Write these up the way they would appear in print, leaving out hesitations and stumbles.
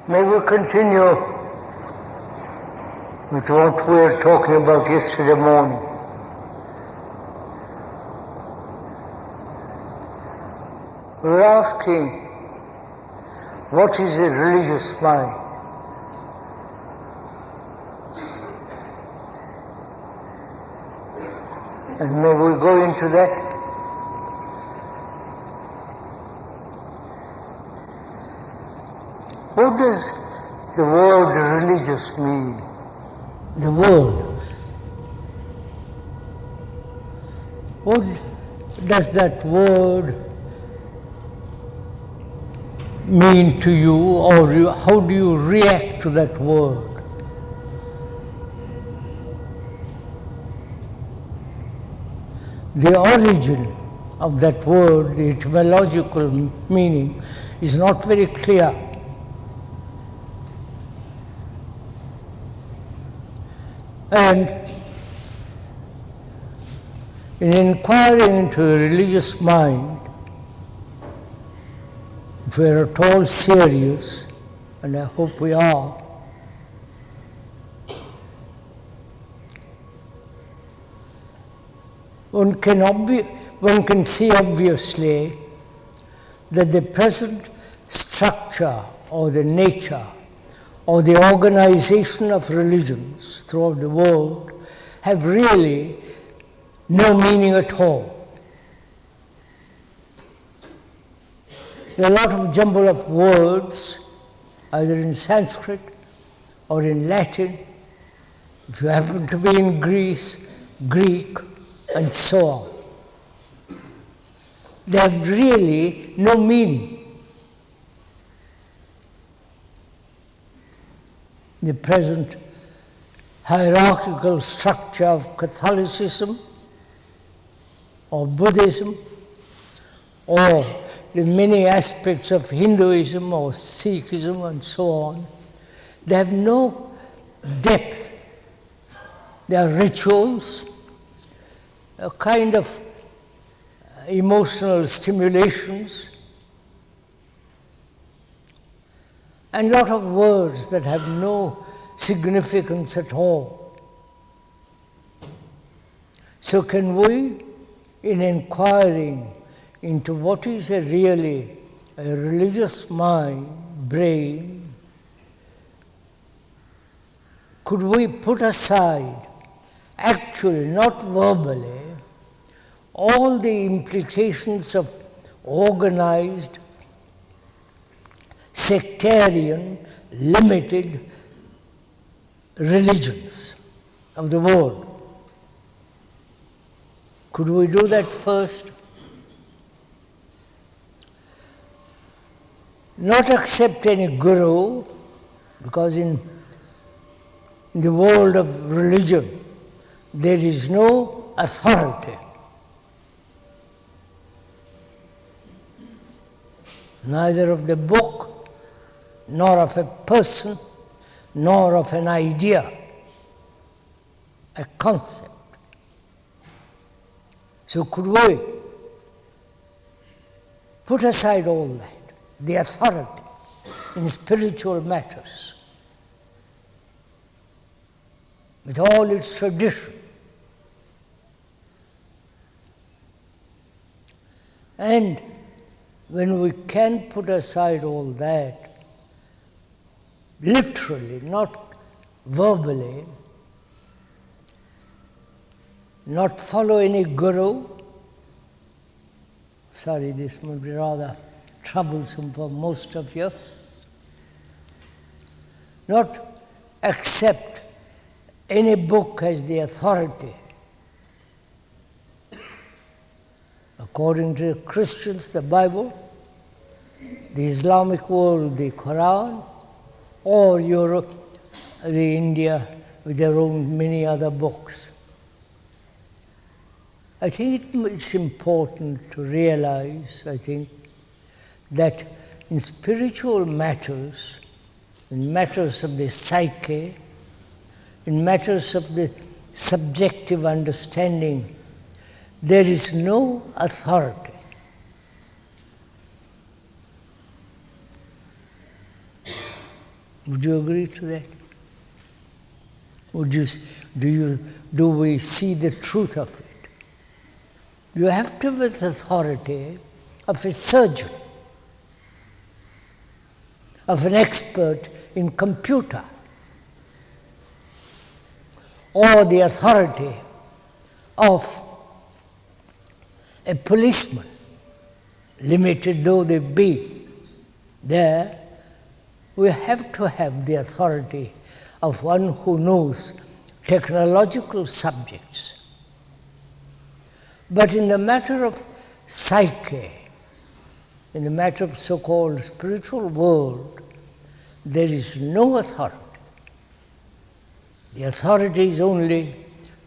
May we continue with what we were talking about yesterday morning. We were asking, what is a religious mind? And may we go into that? What does the word religious mean? The word. What does that word mean to you, or how do you react to that word? The origin of that word, the etymological meaning, is not very clear. And in inquiring into the religious mind, if we are at all serious, and I hope we are, one can see obviously that the present structure or the nature or the organization of religions throughout the world have really no meaning at all. There are a lot of jumble of words, either in Sanskrit or in Latin, if you happen to be in Greece, Greek, and so on. They have really no meaning. The present hierarchical structure of Catholicism or Buddhism or the many aspects of Hinduism or Sikhism and so on, they have no depth. They are rituals, a kind of emotional stimulations, and a lot of words that have no significance at all. So can we, in inquiring into what is really a religious mind, brain, could we put aside, actually not verbally, all the implications of organized, sectarian, limited religions of the world? Could we do that first? Not accept any guru, because in the world of religion there is no authority. Neither of the book, nor of a person, nor of an idea, a concept. So could we put aside all that, the authority in spiritual matters, with all its tradition, and when we can put aside all that, literally, not verbally, not follow any guru. Sorry, this may be rather troublesome for most of you. Not accept any book as the authority. According to the Christians, the Bible, the Islamic world, the Quran, or Europe, the India, with their own many other books. I think it's important to realize, that in spiritual matters, in matters of the psyche, in matters of the subjective understanding, there is no authority. Would you agree to that? Do we see the truth of it? You have to have the authority of a surgeon, of an expert in computer, or the authority of a policeman, limited though they be. There, we have to have the authority of one who knows technological subjects. But in the matter of psyche, in the matter of so-called spiritual world, there is no authority. The authority is only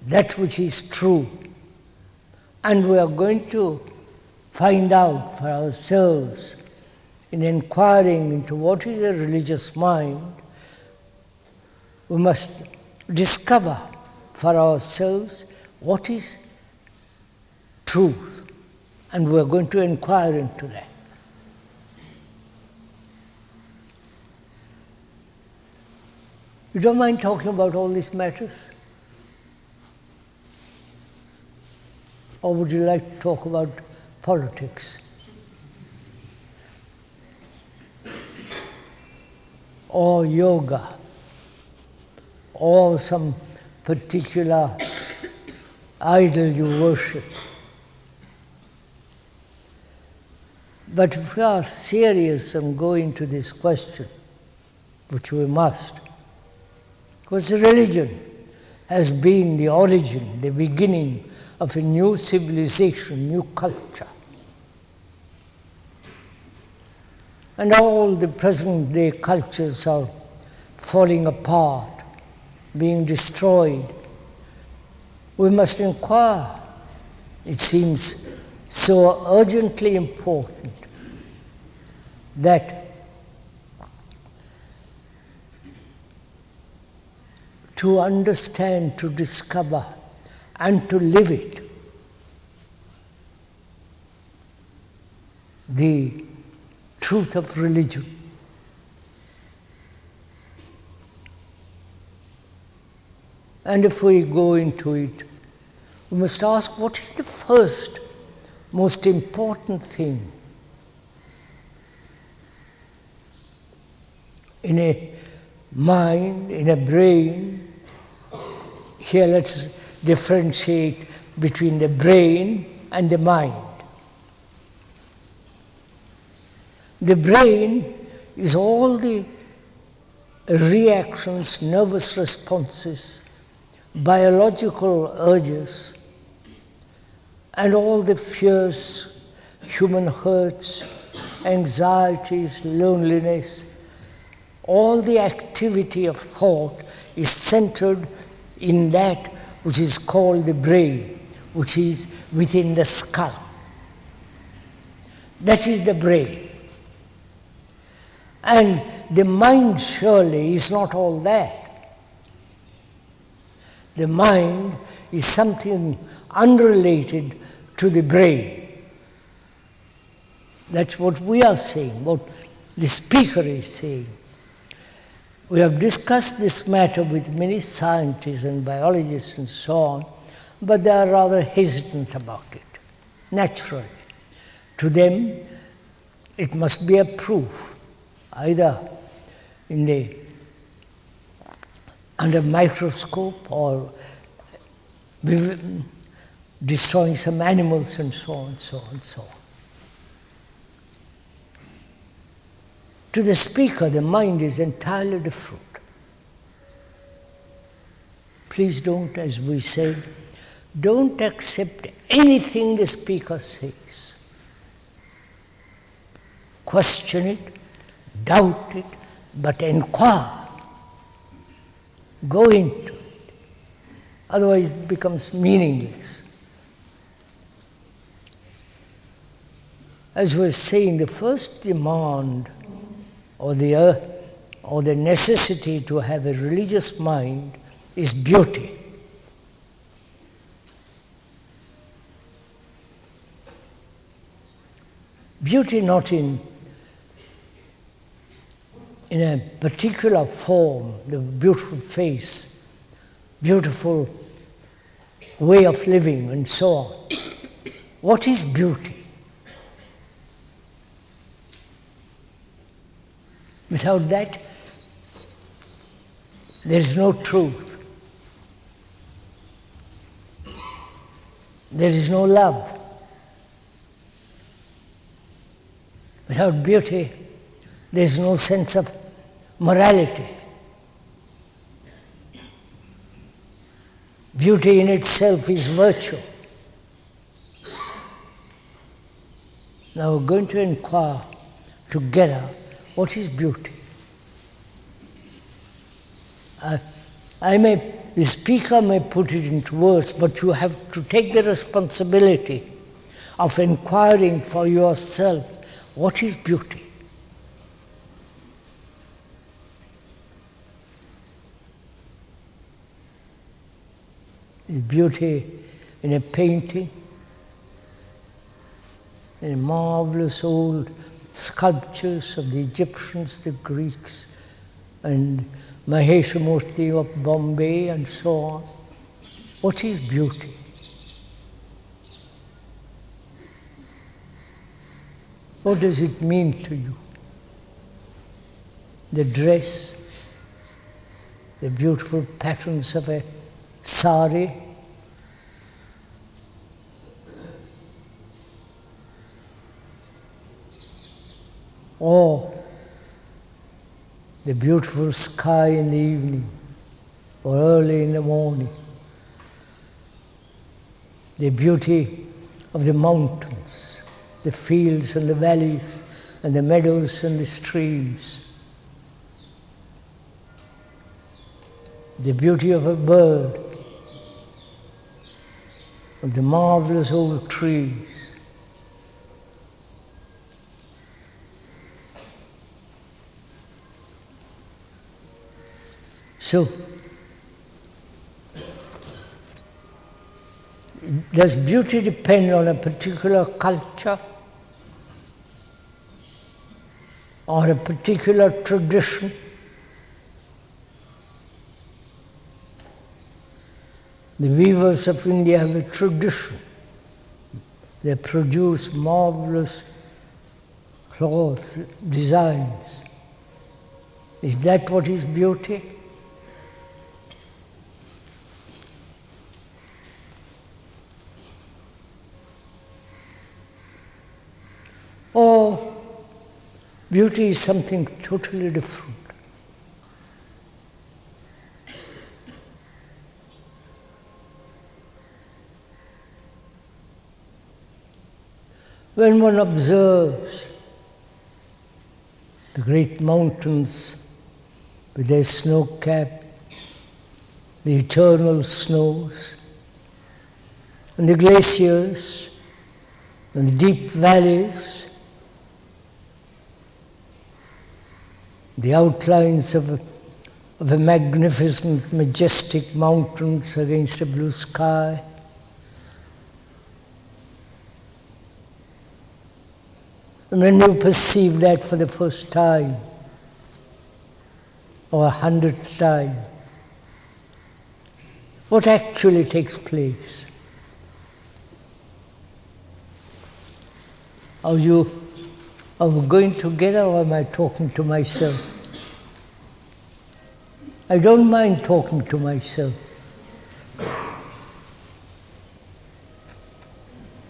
that which is true. And we are going to find out for ourselves in inquiring into what is a religious mind. We must discover for ourselves what is truth, and we are going to inquire into that. You don't mind talking about all these matters? Or would you like to talk about politics? Or yoga? Or some particular idol you worship? But if we are serious and go into this question, which we must, because religion has been the origin, the beginning of a new civilization, new culture. And all the present day cultures are falling apart, being destroyed. We must inquire. It seems so urgently important that to understand, to discover, and to live it, the truth of religion. And if we go into it, we must ask, what is the first, most important thing in a mind, in a brain? Here let's differentiate between the brain and the mind. The brain is all the reactions, nervous responses, biological urges, and all the fears, human hurts, anxieties, loneliness. All the activity of thought is centered in that which is called the brain, which is within the skull. That is the brain. And the mind surely is not all that. The mind is something unrelated to the brain. That's what we are saying, what the speaker is saying. We have discussed this matter with many scientists and biologists and so on, but they are rather hesitant about it, naturally. To them, it must be a proof, either in the under microscope or destroying some animals and so on, so on, so on. To the speaker, the mind is entirely different. Please don't, as we said, don't accept anything the speaker says. Question it, doubt it, but inquire. Go into it. Otherwise it becomes meaningless. As we were saying, the first demand or the necessity to have a religious mind is beauty. Beauty not in in a particular form, the beautiful face, beautiful way of living and so on. What is beauty? Without that, there is no truth. There is no love. Without beauty, there is no sense of morality. Beauty in itself is virtue. Now we're going to inquire together, what is beauty? The speaker may put it into words, but you have to take the responsibility of inquiring for yourself, what is beauty? Is beauty in a painting, in a marvelous old sculptures of the Egyptians, the Greeks, and Maheshamurti of Bombay and so on? What is beauty? What does it mean to you? The dress, the beautiful patterns of a sari, or the beautiful sky in the evening or early in the morning, the beauty of the mountains, the fields and the valleys and the meadows and the streams, the beauty of a bird, of the marvelous old trees. So, does beauty depend on a particular culture or a particular tradition? The weavers of India have a tradition. They produce marvelous cloth designs. Is that what is beauty? Or beauty is something totally different? When one observes the great mountains with their snow cap, the eternal snows, and the glaciers, and the deep valleys, the outlines of a magnificent, majestic mountains against a blue sky, and when you perceive that for the first time, or 100th time, what actually takes place? Are we going together, or am I talking to myself? I don't mind talking to myself.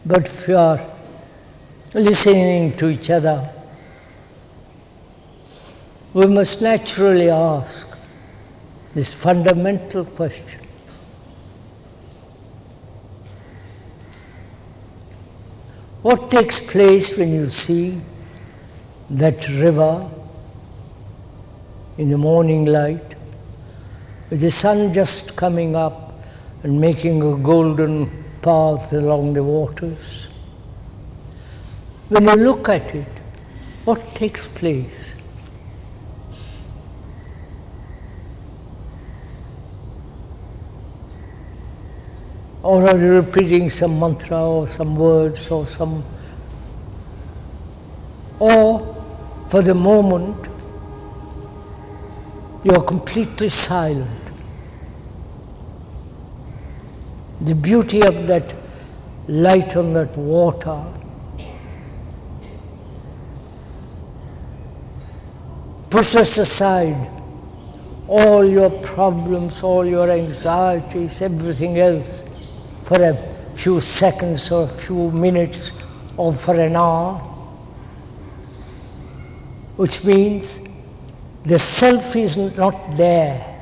But if you are listening to each other, we must naturally ask this fundamental question. What takes place when you see that river in the morning light, with the sun just coming up and making a golden path along the waters? When you look at it, what takes place? Or are you repeating some mantra or some words or for the moment, you're completely silent. The beauty of that light on that water pushes aside all your problems, all your anxieties, everything else for a few seconds or a few minutes or for an hour, which means the self is not there.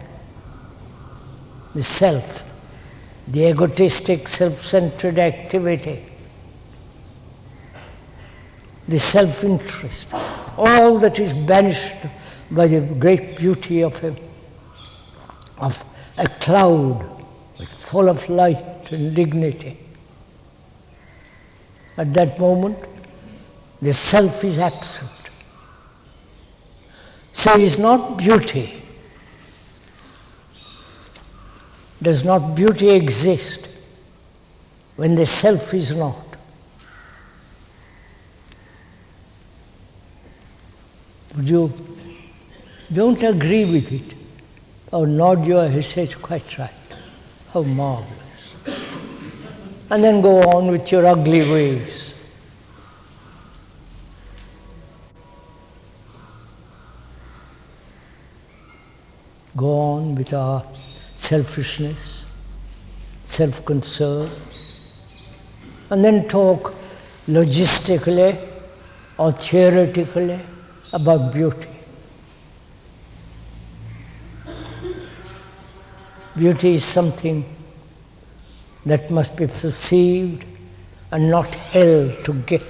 The self, the egotistic, self-centered activity, the self-interest, all that is banished by the great beauty of a cloud full of light and dignity. At that moment, the self is absent. So is not beauty. Does not beauty exist when the self is not? Would you don't agree with it, or nod your head, say it's quite right. How marvelous. And then go on with your ugly ways. Go on with our selfishness, self-concern, and then talk logistically or theoretically about beauty. Beauty is something that must be perceived and not held to get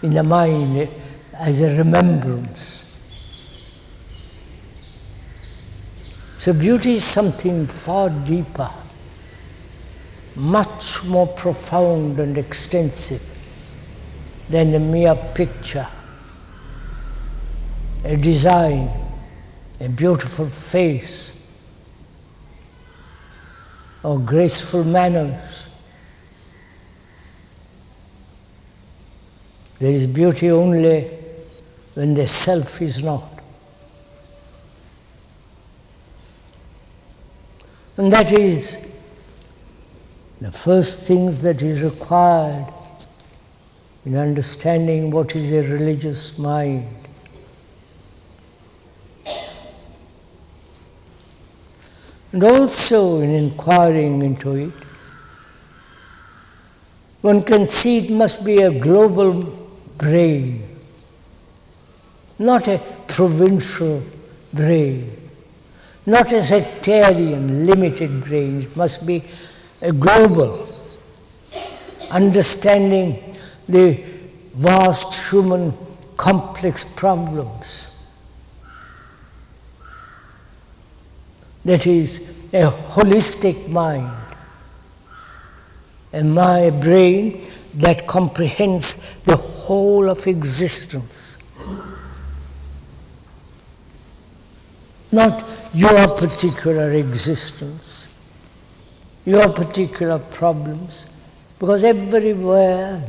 in the mind as a remembrance. So beauty is something far deeper, much more profound and extensive than a mere picture, a design, a beautiful face, or graceful manners. There is beauty only when the self is not. And that is the first thing that is required in understanding what is a religious mind. And also in inquiring into it, one can see it must be a global brain, not a provincial brain, not a sectarian, limited brain. It must be a global, understanding the vast human complex problems. That is a holistic mind, a brain that comprehends the whole of existence. Not your particular existence, your particular problems, because everywhere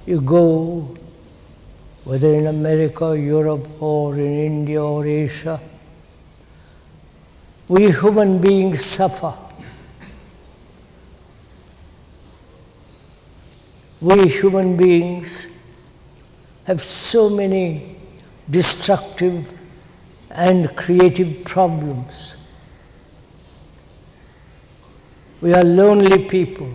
you go, whether in America, Europe, or in India or Asia, we human beings suffer. We human beings have so many destructive and creative problems. We are lonely people.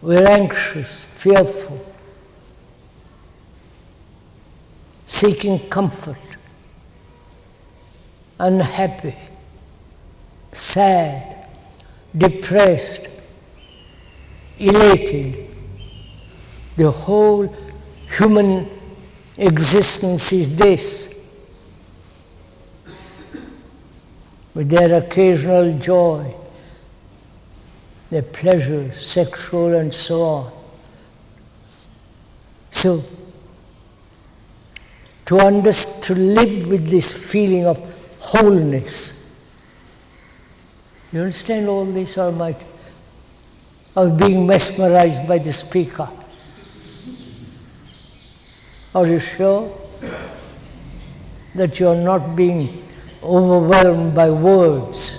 We are anxious, fearful, seeking comfort, unhappy, sad, depressed, elated. The whole human existence is this, with their occasional joy, their pleasure, sexual and so on. So, to live with this feeling of wholeness. You understand all this, or might of being mesmerized by the speaker? Are you sure? that you are not being overwhelmed by words.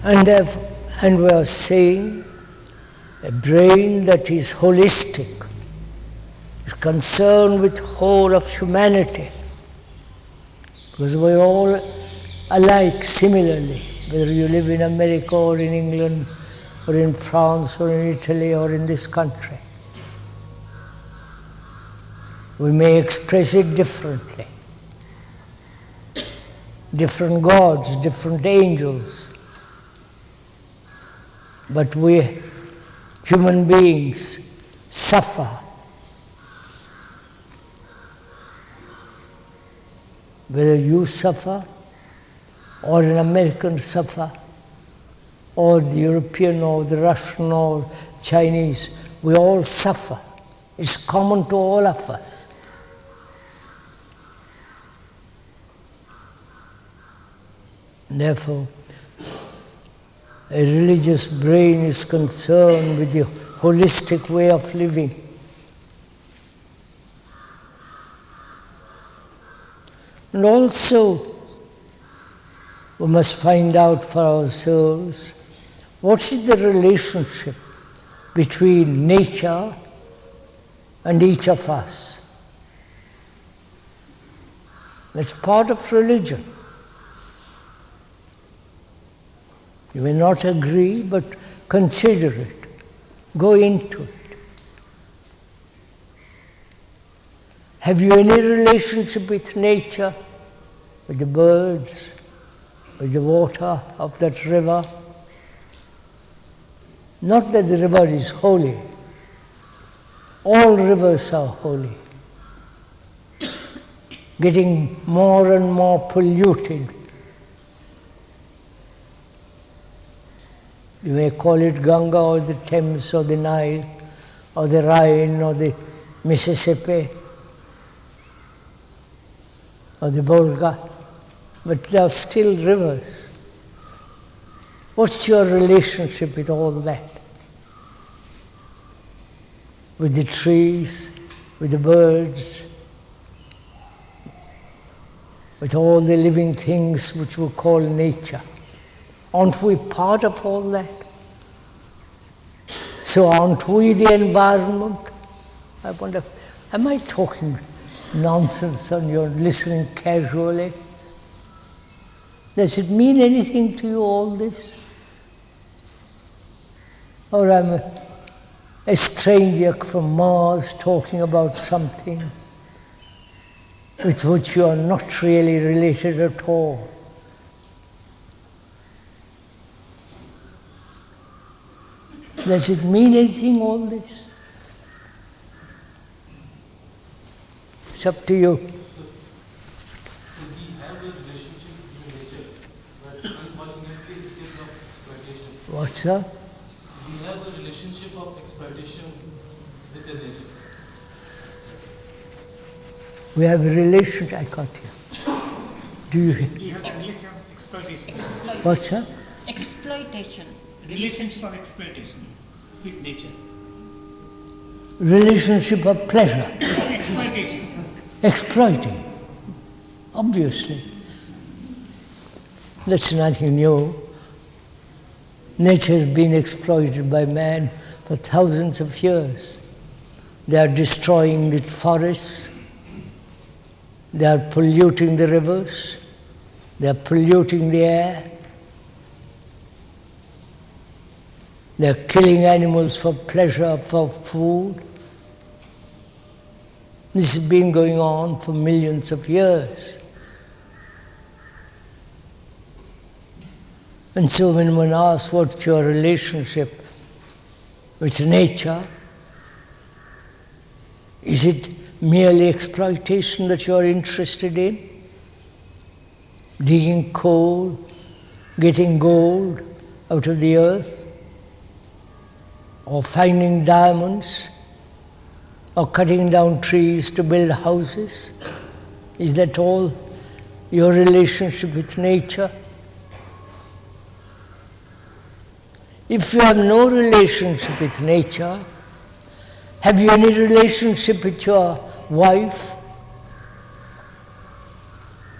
And we are saying a brain that is holistic, is concerned with the whole of humanity, because we're all alike similarly, whether you live in America or in England or in France or in Italy or in this country. We may express it differently. Different gods, different angels. But we, human beings, suffer. Whether you suffer, or an American suffer, or the European, or the Russian, or Chinese, we all suffer. It's common to all of us. Therefore, a religious brain is concerned with the holistic way of living. And also, we must find out for ourselves what is the relationship between nature and each of us. That's part of religion. You may not agree, but consider it. Go into it. Have you any relationship with nature, with the birds, with the water of that river? Not that the river is holy. All rivers are holy. Getting more and more polluted. You may call it Ganga or the Thames or the Nile or the Rhine or the Mississippi or the Volga, but they are still rivers. What's your relationship with all that? With the trees, with the birds, with all the living things which we call nature? Aren't we part of all that? So aren't we the environment? I wonder, am I talking nonsense and you're listening casually? Does it mean anything to you, all this? Or I'm a stranger from Mars talking about something with which you are not really related at all? Does it mean anything, all this? It's up to you. So we have a relationship with nature, but unfortunately it is of exploitation. What's that? We have a relationship of exploitation with the nature. We have a relationship, I got you. Do you? We have a relationship of exploitation. What's that? Exploitation. Relationship of exploitation with nature. Relationship of pleasure. Exploitation. Exploiting. Obviously. That's nothing new. Nature has been exploited by man for thousands of years. They are destroying the forests. They are polluting the rivers. They are polluting the air. They are killing animals for pleasure, for food. This has been going on for millions of years. And so when one asks what's your relationship with nature, is it merely exploitation that you are interested in? Digging coal, getting gold out of the earth? Or finding diamonds, or cutting down trees to build houses? Is that all your relationship with nature? If you have no relationship with nature, have you any relationship with your wife,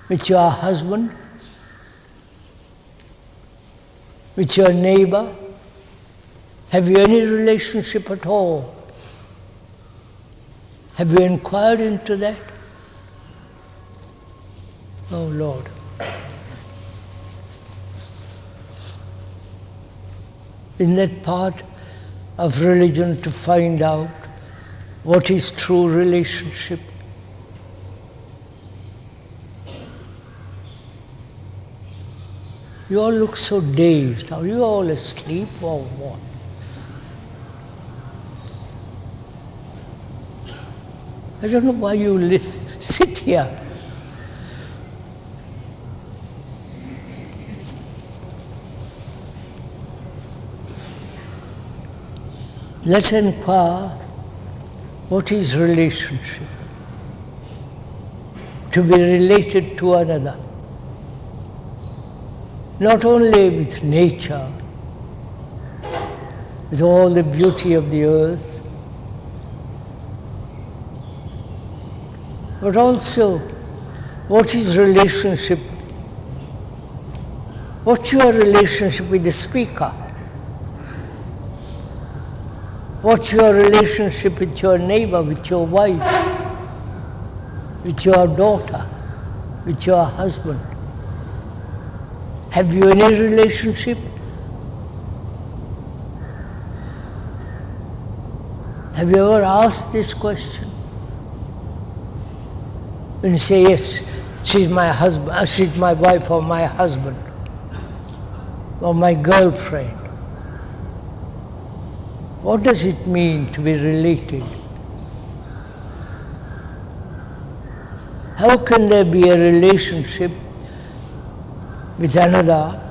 with your husband, with your neighbor? Have you any relationship at all? Have you inquired into that? Oh Lord. In that part of religion to find out what is true relationship. You all look so dazed. Are you all asleep or what? I don't know why you sit here. Let's inquire what is relationship. To be related to another. Not only with nature, with all the beauty of the earth, but also what is relationship? What's your relationship with the speaker? What's your relationship with your neighbor, with your wife, with your daughter, with your husband? Have you any relationship? Have you ever asked this question? When you say, yes, she's my husband, she's my wife or my husband, or my girlfriend. What does it mean to be related? How can there be a relationship with another,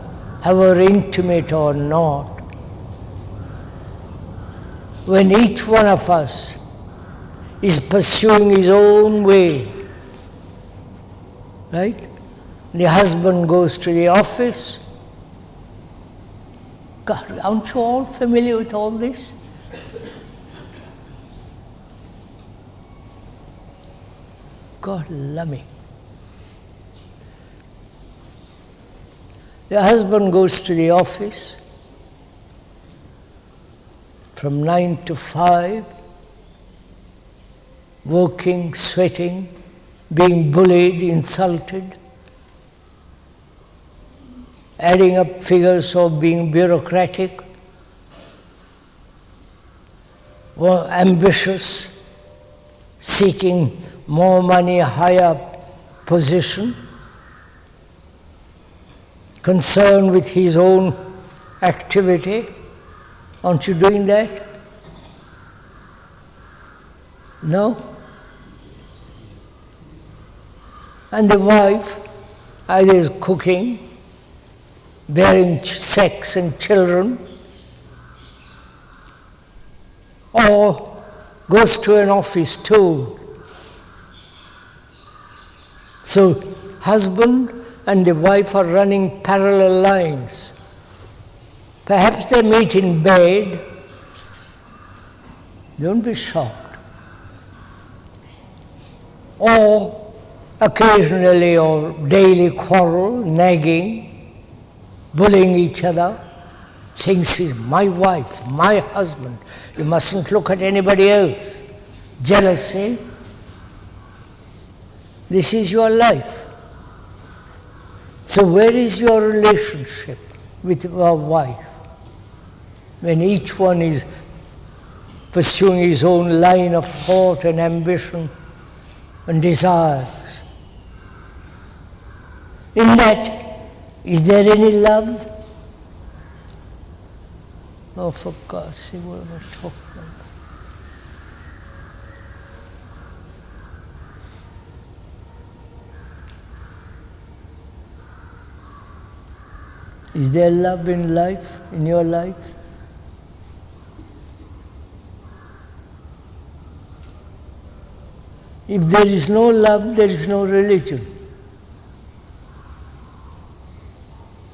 however intimate or not, when each one of us is pursuing his own way? Right? The husband goes to the office. God, aren't you all familiar with all this? God love me. The husband goes to the office from 9 to 5, working, sweating, being bullied, insulted, adding up figures of being bureaucratic, or ambitious, seeking more money, higher position, concerned with his own activity. Aren't you doing that? No? And the wife either is cooking, bearing sex and children, or goes to an office too. So husband and the wife are running parallel lines. Perhaps they meet in bed. Don't be shocked. Or occasionally or daily quarrel, nagging, bullying each other, saying, she's my wife, my husband, you mustn't look at anybody else. Jealousy. This is your life. So where is your relationship with your wife? When each one is pursuing his own line of thought and ambition and desires. In that, is there any love? Oh, for God's sake, what am I talking about? Is there love in life, in your life? If there is no love, there is no religion.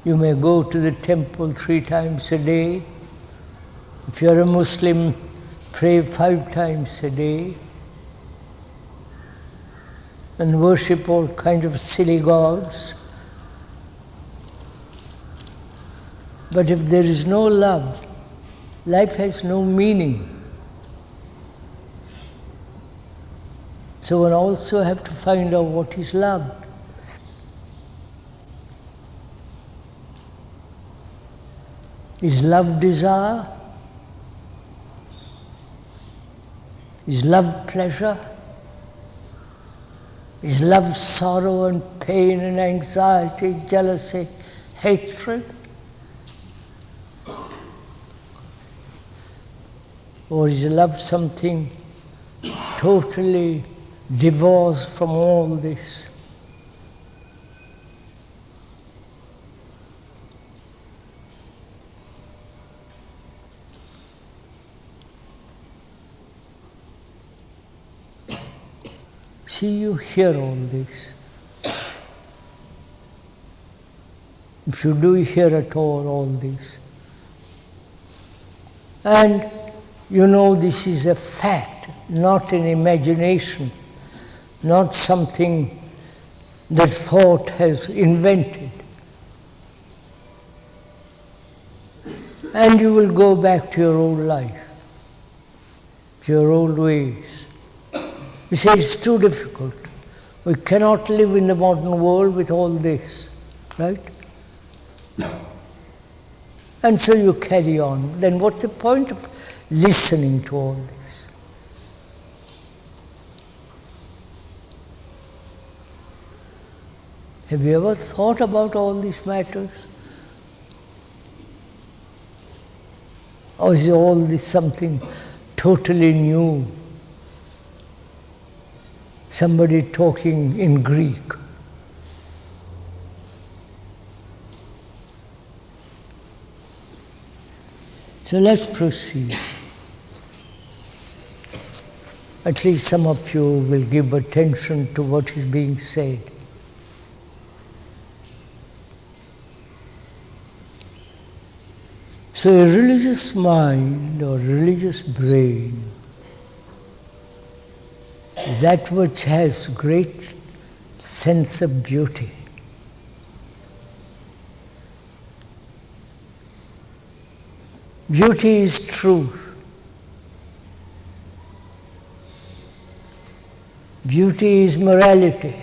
You may go to the temple 3 times a day, If you're a Muslim, pray 5 times a day and worship all kinds of silly gods. But if there is no love, life has no meaning. So one also have to find out what is love. Is love desire? Is love pleasure? Is love sorrow and pain and anxiety, jealousy, hatred? Or is love something totally divorced from all this? See, you hear all this. If you do hear at all this. And you know this is a fact, not an imagination, not something that thought has invented. And you will go back to your old life, to your old ways. You say it's too difficult. We cannot live in the modern world with all this, right? And so you carry on. Then what's the point of listening to all this? Have you ever thought about all these matters? Or is all this something totally new? Somebody talking in Greek. So let's proceed. At least some of you will give attention to what is being said. So a religious mind or religious brain is that which has great sense of beauty. Beauty is truth. Beauty is morality.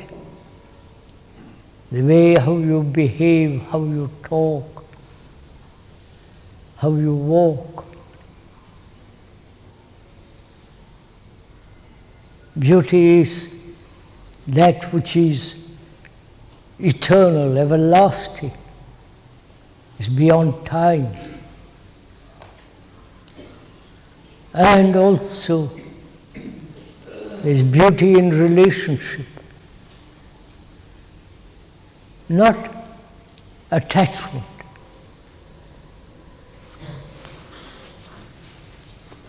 The way how you behave, how you talk, how you walk. Beauty is that which is eternal, everlasting, is beyond time. And also, there's beauty in relationship, not attachment.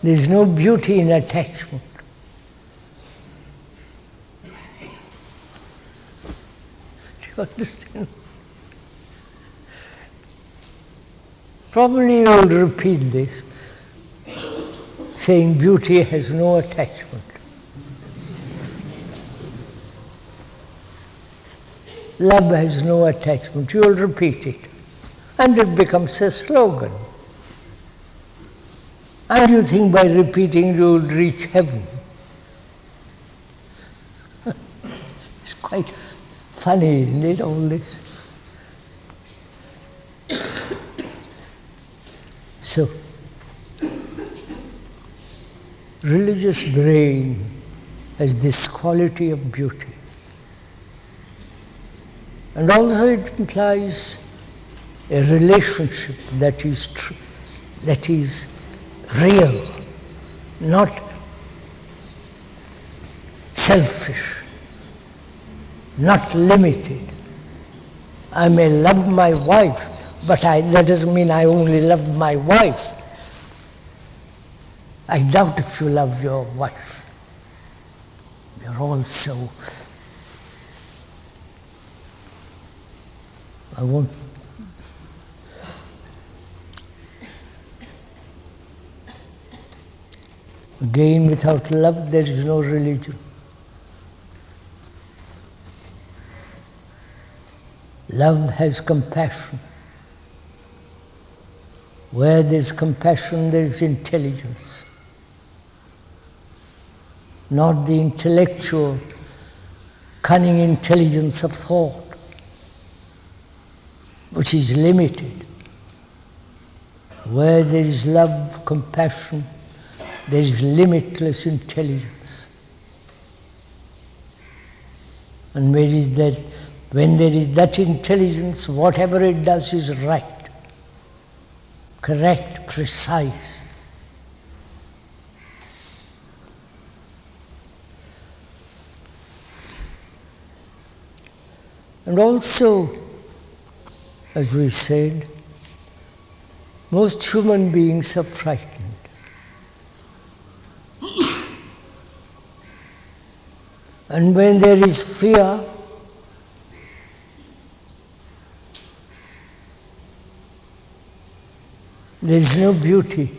There's no beauty in attachment. Do you understand? Probably you will repeat this, saying beauty has no attachment. Love has no attachment. You will repeat it. And it becomes a slogan. And you think by repeating you will reach heaven. It's quite funny, isn't it, all this? So, religious brain has this quality of beauty. And also it implies a relationship that is real, not selfish, not limited. I may love my wife, but that doesn't mean I only love my wife. I doubt if you love your wife. You're also. I won't. Again, without love there is no religion. Love has compassion. Where there is compassion, there is intelligence. Not the intellectual, cunning intelligence of thought, which is limited. Where there is love, compassion, there is limitless intelligence. And when there is that intelligence, whatever it does is right, correct, precise. And also, as we said, most human beings are frightened. And when there is fear, there is no beauty.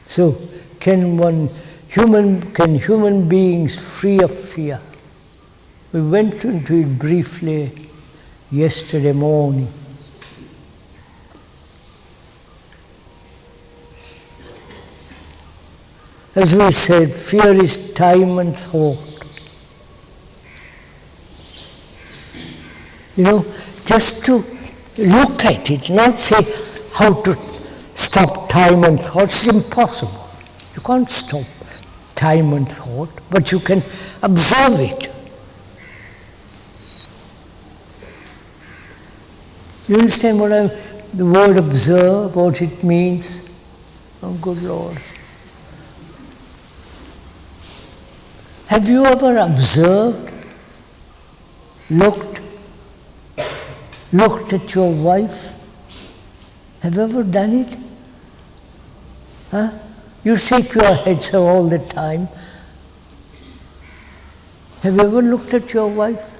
So, can human beings free of fear? We went into it briefly yesterday morning. As we said, fear is time and thought. Just to look at it, not say how to stop time and thought. It's impossible. You can't stop time and thought, but you can observe it. You understand the word observe, what it means? Oh, good Lord. Have you ever observed, looked at your wife? Have you ever done it? Huh? You shake your head so all the time. Have you ever looked at your wife?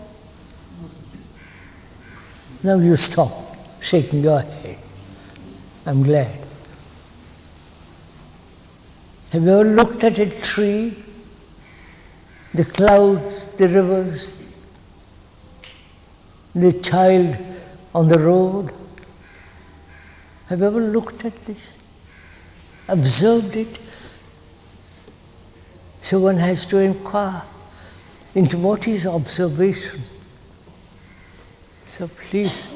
Now you stop shaking your head. I'm glad. Have you ever looked at a tree? The clouds, the rivers, the child on the road? Have you ever looked at this? Observed it? So one has to inquire into what is observation. So please,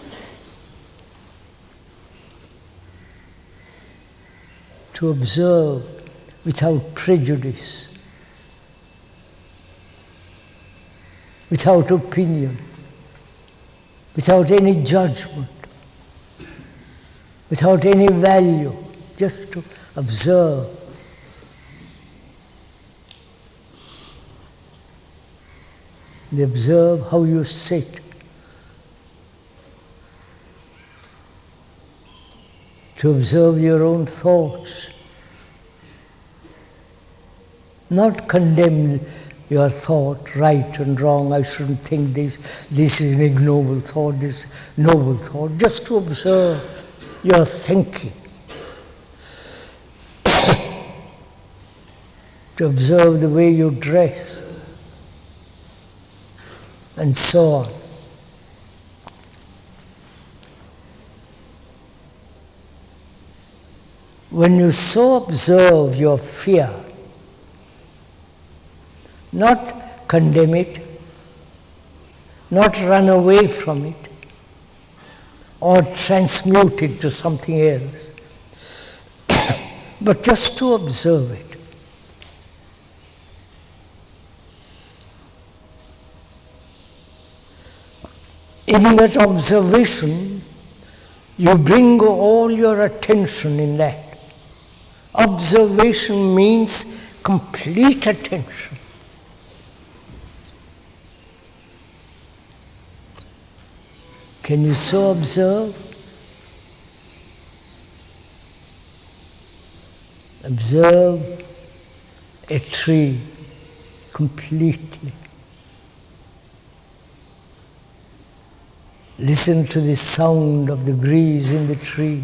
to observe without prejudice, without opinion, without any judgment, without any value, just to observe. They observe how you sit, to observe your own thoughts, not condemn your thought, right and wrong, I shouldn't think this is an ignoble thought, this noble thought, just to observe your thinking, to observe the way you dress, and so on. When you so observe your fear, not condemn it, not run away from it, or transmute it to something else, but just to observe it. In that observation, you bring all your attention in that. Observation means complete attention. Can you so observe? Observe a tree completely. Listen to the sound of the breeze in the tree.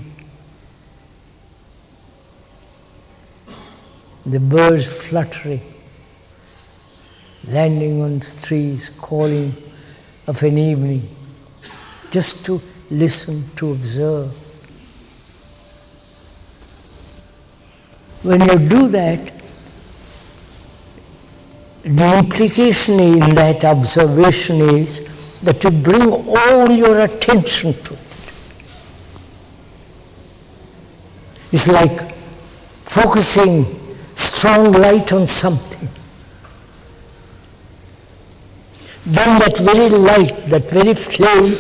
the birds fluttering, landing on trees, calling of an evening, just to listen, to observe. When you do that, the implication in that observation is that you bring all your attention to it. It's like focusing strong light on something. Then that very light, that very flame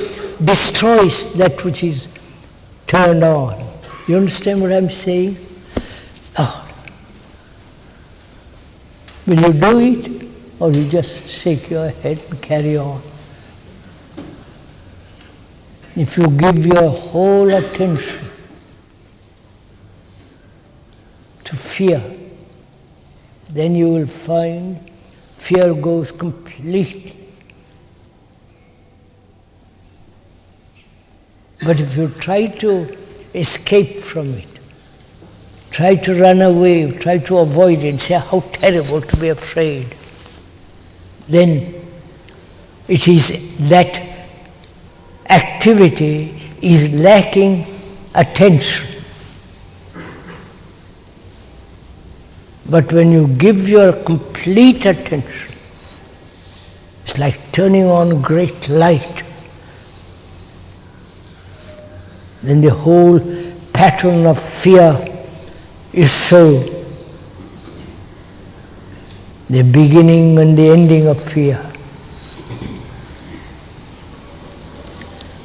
destroys that which is turned on. You understand what I'm saying? Oh. Will you do it, or you just shake your head and carry on? If you give your whole attention to fear, then you will find fear goes completely. But if you try to escape from it, try to run away, try to avoid it, and say how terrible to be afraid, then it is that activity is lacking attention. But when you give your complete attention, it's like turning on great light. Then the whole pattern of fear is shown. The beginning and the ending of fear.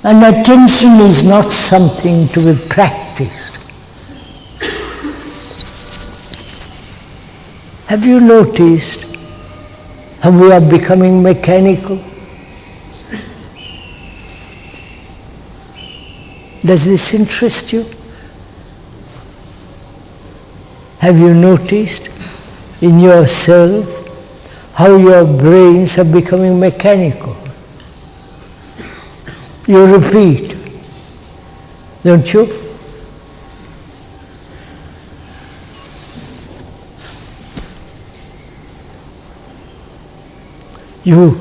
And attention is not something to be practiced. Have you noticed how we are becoming mechanical? Does this interest you? Have you noticed in yourself how your brains are becoming mechanical? You repeat, don't you? You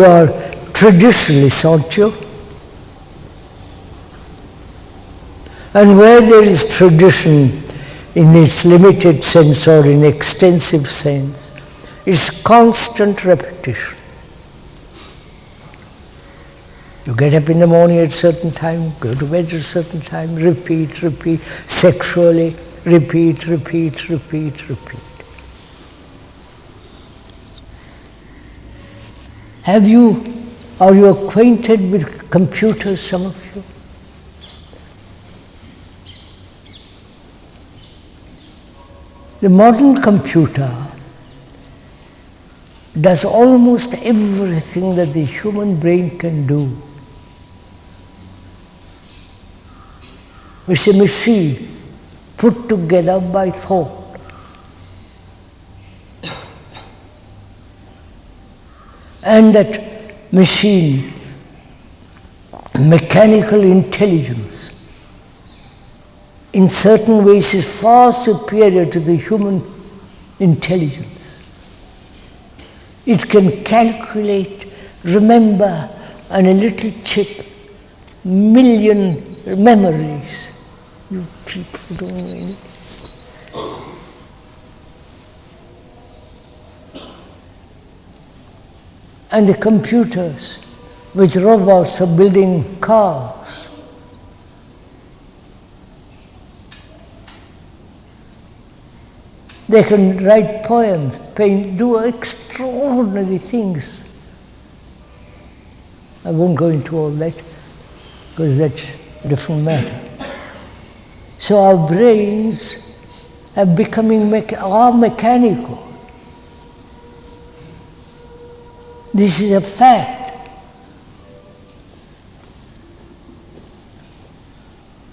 are traditionalists, aren't you? And where there is tradition in its limited sense or in extensive sense, it's constant repetition. You get up in the morning at a certain time, go to bed at a certain time, repeat, sexually, repeat. Are you acquainted with computers, some of you? The modern computer does almost everything that the human brain can do. It's a machine put together by thought. And that machine, mechanical intelligence, in certain ways is far superior to the human intelligence. It can calculate, remember on a little chip, million memories. You people don't know anything. And the computers, which robots are building cars. They can write poems, paint, do extraordinary things. I won't go into all that, because that's a different matter. So our brains are becoming mechanical. This is a fact.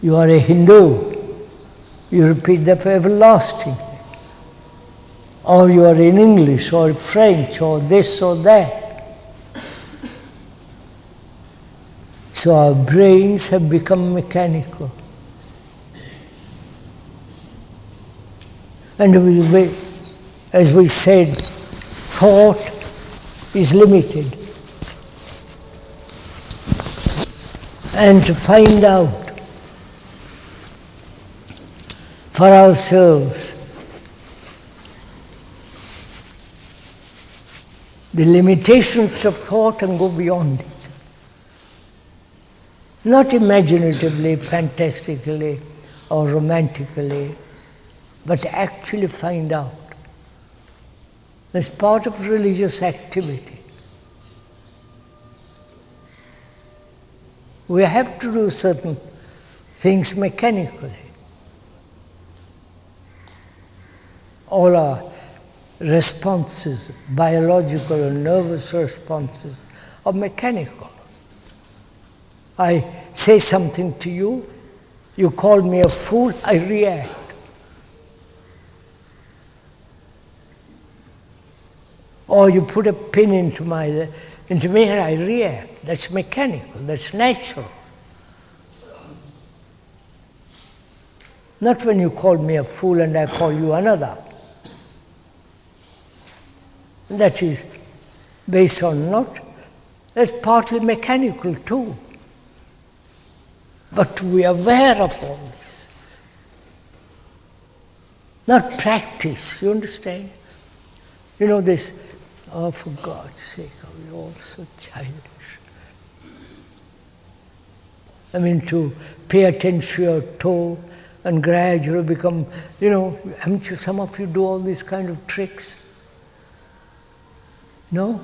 You are a Hindu, you repeat that for everlasting. Or you are in English or French or this or that. So our brains have become mechanical. And as we said, thought is limited. And to find out for ourselves the limitations of thought and go beyond it. Not imaginatively, fantastically, or romantically, but actually find out. That's part of religious activity. We have to do certain things mechanically. All our responses, biological and nervous responses, are mechanical. I say something to you, you call me a fool, I react. Or you put a pin into me and I react. That's mechanical, that's natural. Not when you call me a fool and I call you another. That is based on not, that's partly mechanical too. But we are aware of all this. Not practice, you understand? You know this, oh for God's sake, are we all so childish? I mean to pay attention to your toe and gradually become, haven't you, some of you do all these kind of tricks? No?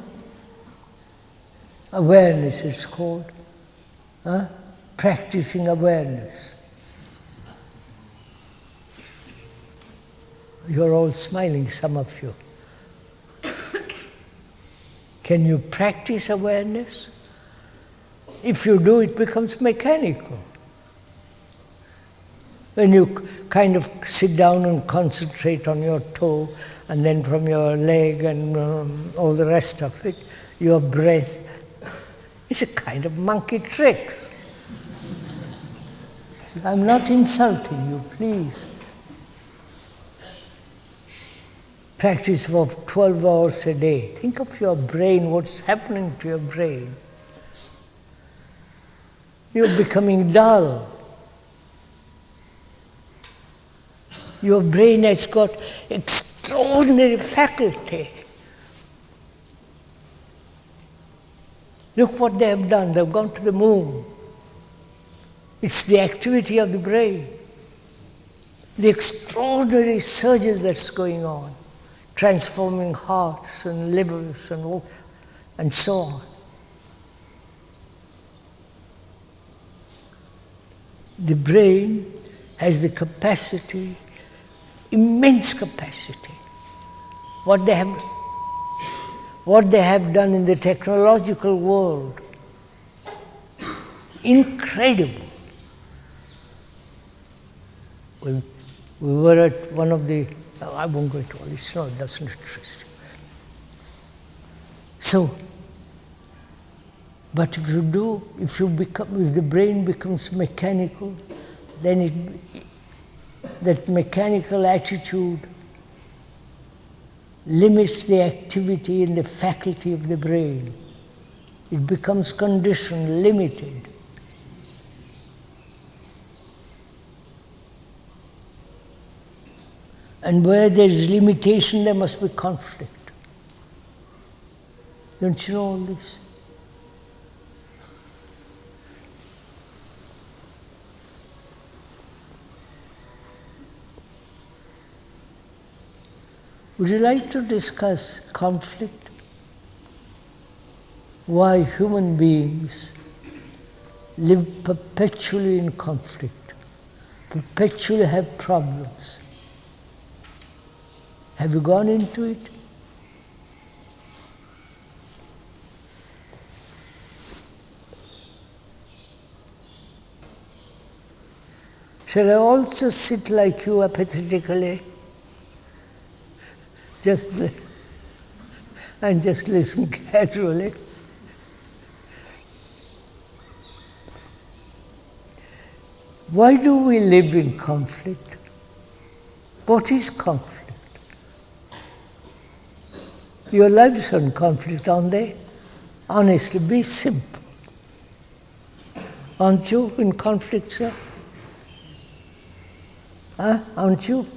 Awareness it's called. Huh? Practicing awareness. You're all smiling, some of you. Can you practice awareness? If you do, it becomes mechanical. When you kind of sit down and concentrate on your toe, and then from your leg and all the rest of it, your breath, it's a kind of monkey trick. I'm not insulting you, please. Practice for 12 hours a day. Think of your brain, what's happening to your brain. You're becoming dull. Your brain has got extraordinary faculty. Look what they have done. They've gone to the moon. It's the activity of the brain. The extraordinary surgery that's going on, transforming hearts and livers and so on. The brain has the capacity, immense capacity. What they have done in the technological world, incredible. We were at one of the, I won't go into all this, no, it doesn't interest you. So, but if the brain becomes mechanical, then that mechanical attitude limits the activity and the faculty of the brain. It becomes conditioned, limited. And where there is limitation, there must be conflict. Don't you know all this? Would you like to discuss conflict? Why human beings live perpetually in conflict, perpetually have problems. Have you gone into it? Shall I also sit like you apathetically? And just listen casually? Why do we live in conflict? What is conflict? Your lives are in conflict, aren't they? Honestly, be simple. Aren't you in conflict, sir? Huh? Aren't you?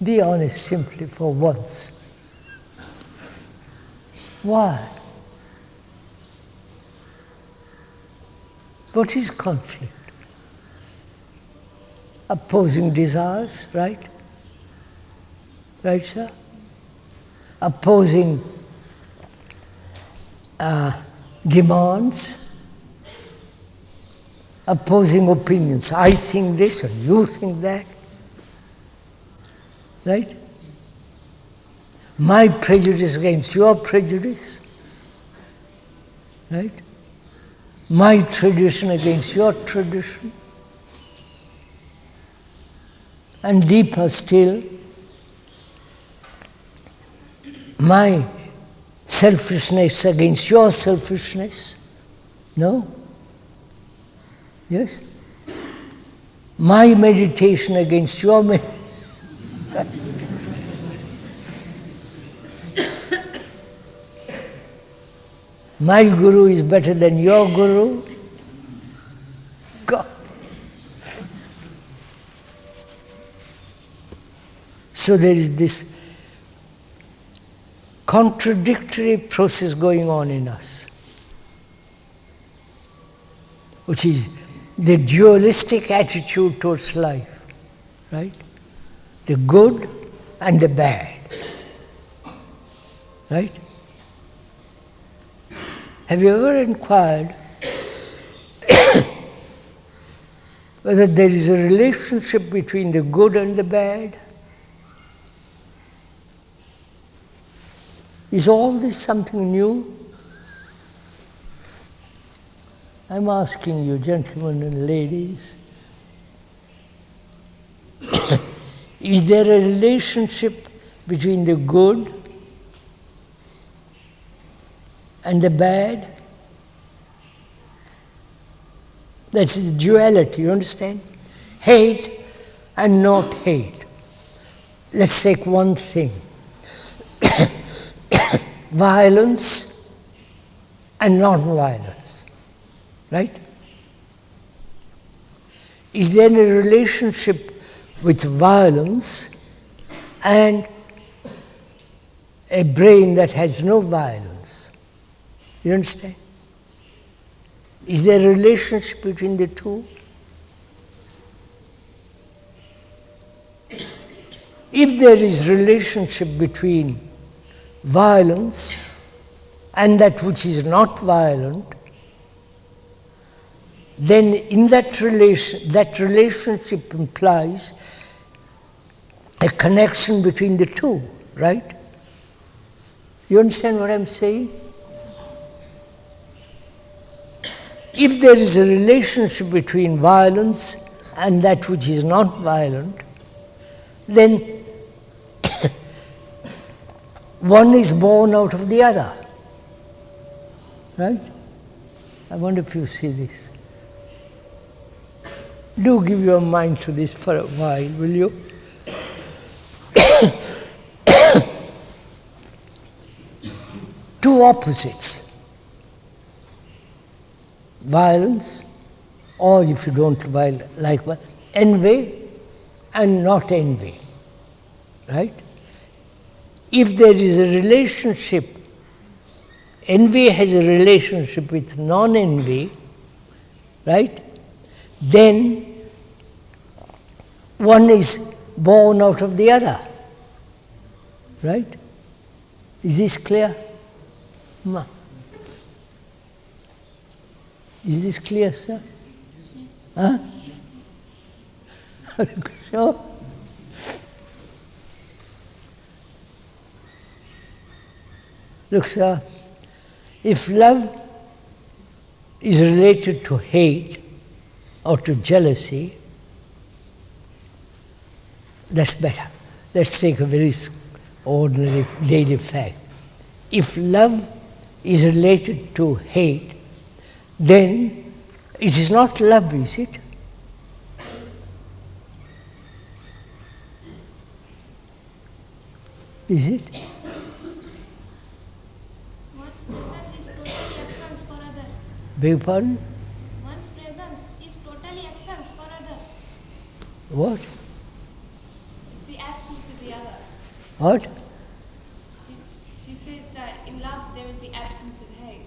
Be honest simply for once. Why? What is conflict? Opposing desires, right? Right, sir? Opposing demands, opposing opinions. I think this and you think that. Right? My prejudice against your prejudice. Right? My tradition against your tradition. And deeper still, my selfishness against your selfishness. No? Yes? My meditation against your meditation. My guru is better than your guru. God. So there is this contradictory process going on in us, which is the dualistic attitude towards life, right? The good and the bad, right? Have you ever inquired whether there is a relationship between the good and the bad? Is all this something new? I'm asking you, gentlemen and ladies, is there a relationship between the good and the bad? That's the duality, you understand? Hate and not hate. Let's take one thing. Violence and non-violence, right? Is there a relationship with violence and a brain that has no violence? You understand? Is there a relationship between the two? If there is relationship between violence and that which is not violent, then in that relationship implies a connection between the two, right? You understand what I'm saying? If there is a relationship between violence and that which is not violent, then one is born out of the other. Right? I wonder if you see this. Do give your mind to this for a while, will you? Two opposites. Violence, or if you don't like envy and not envy. Right? If there is a relationship, envy has a relationship with non-envy, right? Then one is born out of the other, right? Is this clear? Ma? Is this clear, sir? Yes. Huh? Sure. Look, sir, if love is related to hate or to jealousy, that's better. Let's take a very ordinary daily fact. If love is related to hate, then it is not love, is it? Is it? Beg your pardon? One's presence is totally absence for other. What? It's the absence of the other. What? She says in love there is the absence of hate.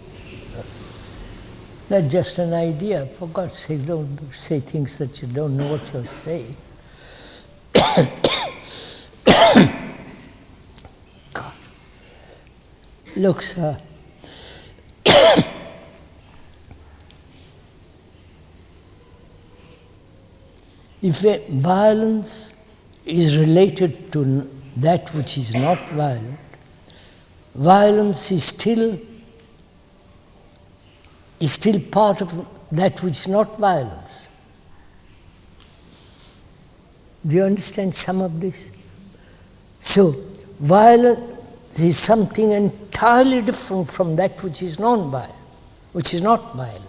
That's just an idea. For God's sake, don't say things that you don't know what you're saying. God. Look, sir. If violence is related to that which is not violent, violence is still part of that which is not violence. Do you understand some of this? So, violence is something entirely different from that which is non-violent, which is not violent.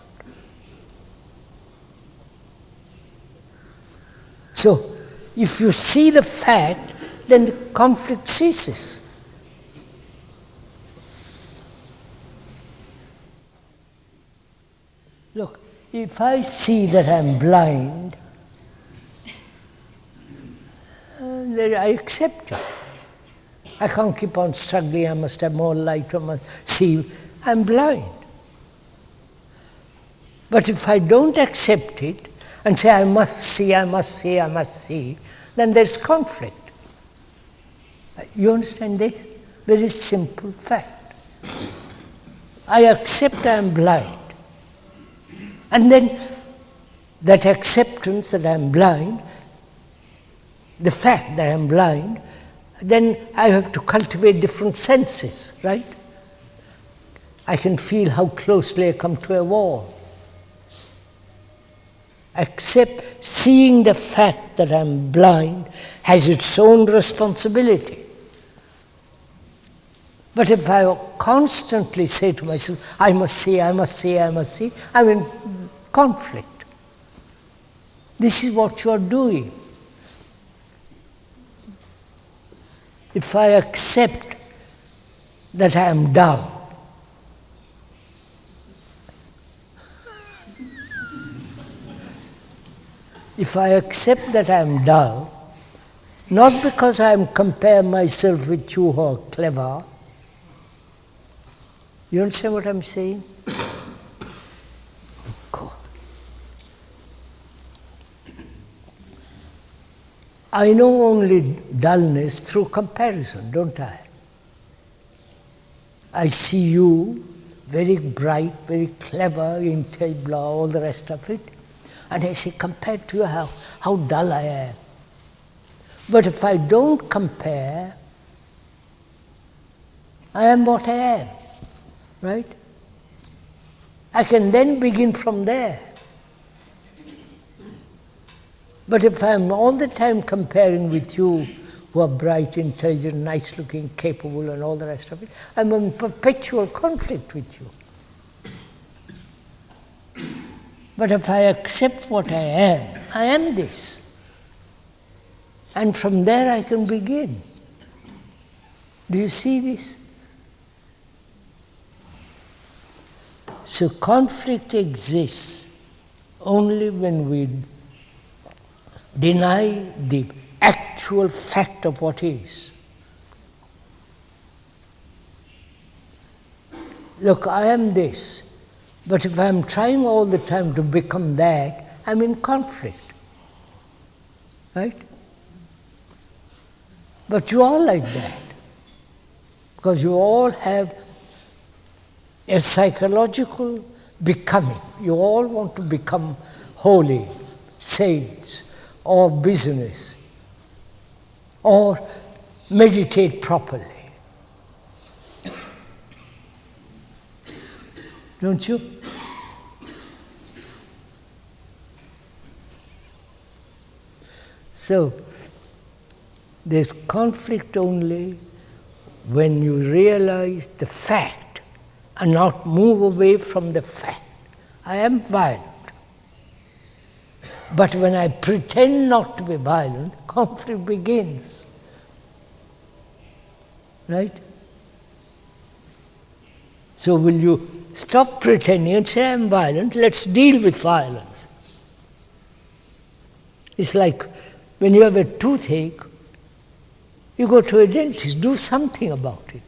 So, if you see the fact, then the conflict ceases. Look, if I see that I'm blind, then I accept it. I can't keep on struggling, I must have more light, I must see. I'm blind. But if I don't accept it and say, I must see, I must see, I must see, then there's conflict. You understand this? Very simple fact. I accept I am blind. And then that acceptance that I am blind, the fact that I am blind, then I have to cultivate different senses, right? I can feel how closely I come to a wall. Except seeing the fact that I'm blind has its own responsibility. But if I constantly say to myself, I must see, I must see, I must see, I'm in conflict. This is what you are doing. If I accept that I am dull, if I accept that I am dull, not because I am comparing myself with you who are clever. You understand what I'm saying? God. I know only dullness through comparison, don't I? I see you very bright, very clever, intelligent, all the rest of it. And I say, compared to you, how dull I am. But if I don't compare, I am what I am, right? I can then begin from there. But if I am all the time comparing with you, who are bright, intelligent, nice-looking, capable, and all the rest of it, I'm in perpetual conflict with you. But if I accept what I am this. And from there I can begin. Do you see this? So conflict exists only when we deny the actual fact of what is. Look, I am this. But if I'm trying all the time to become that, I'm in conflict. Right? But you are like that. Because you all have a psychological becoming. You all want to become holy, saints, or business, or meditate properly. Don't you? So, there's conflict only when you realize the fact and not move away from the fact. I am violent. But when I pretend not to be violent, conflict begins. Right? So will you stop pretending and say, I'm violent, let's deal with violence. It's like when you have a toothache, you go to a dentist, do something about it.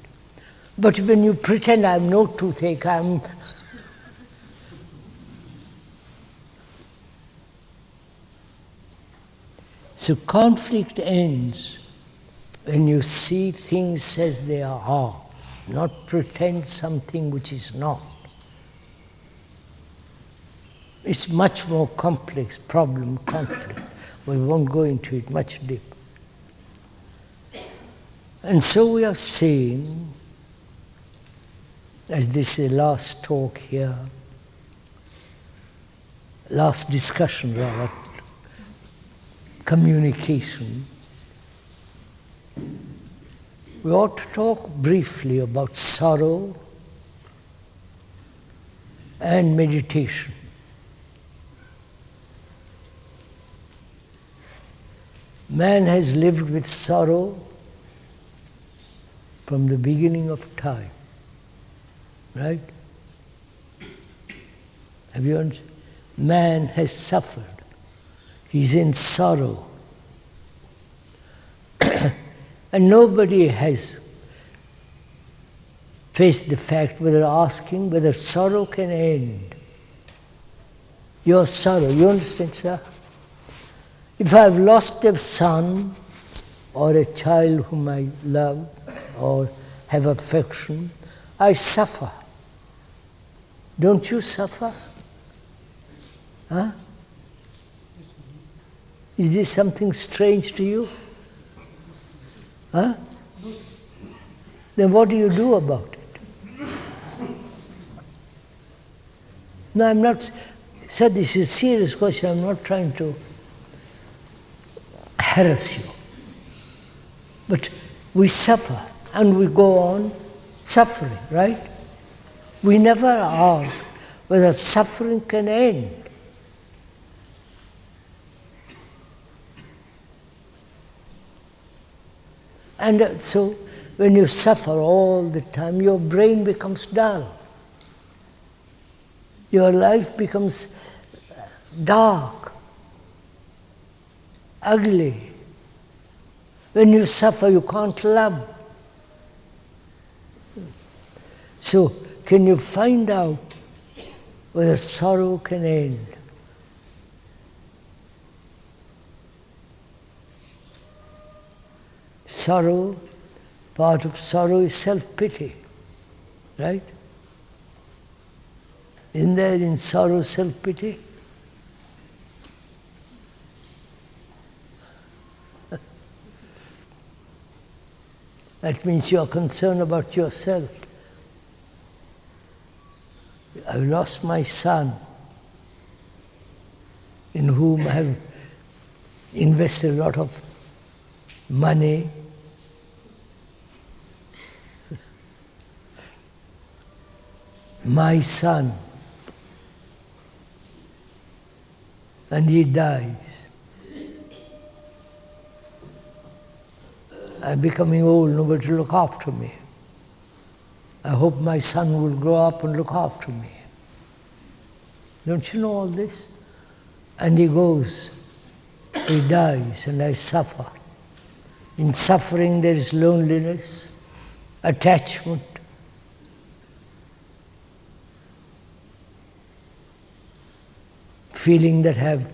But when you pretend I have no toothache, So conflict ends when you see things as they are, not pretend something which is not. It's much more complex problem, conflict. We won't go into it much deeper. And so we are saying, as this is the last talk here, last discussion rather, communication, we ought to talk briefly about sorrow and meditation. Man has lived with sorrow from the beginning of time, right? Have you understood? Man has suffered. He's in sorrow. And nobody has faced the fact whether asking whether sorrow can end. Your sorrow, you understand, sir? If I've lost a son or a child whom I love or have affection, I suffer. Don't you suffer? Huh? Is this something strange to you? Huh? Then what do you do about it? No, I'm not, sir, this is a serious question. I'm not trying to harass you. But we suffer and we go on suffering, right? We never ask whether suffering can end. And so when you suffer all the time, your brain becomes dull. Your life becomes dark, ugly. When you suffer, you can't love. So, can you find out whether sorrow can end? Sorrow, part of sorrow is self-pity, right? Isn't there in sorrow self-pity? That means you are concerned about yourself. I've lost my son, in whom I have invested a lot of money. My son, and he dies. I'm becoming old, nobody to look after me. I hope my son will grow up and look after me. Don't you know all this? And he goes, he dies, and I suffer. In suffering there is loneliness, attachment. Feeling that I have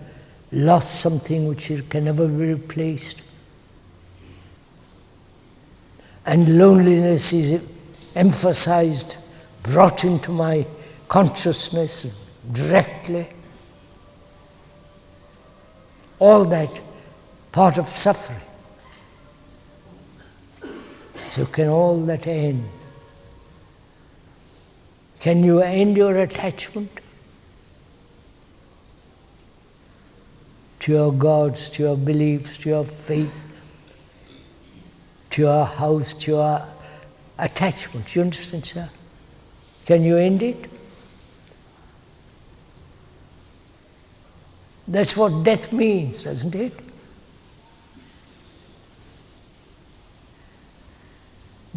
lost something which can never be replaced. And loneliness is emphasized, brought into my consciousness directly. All that part of suffering. So can all that end? Can you end your attachment to your gods, to your beliefs, to your faith, to your house, to your attachment? You understand, sir? Can you end it? That's what death means, doesn't it?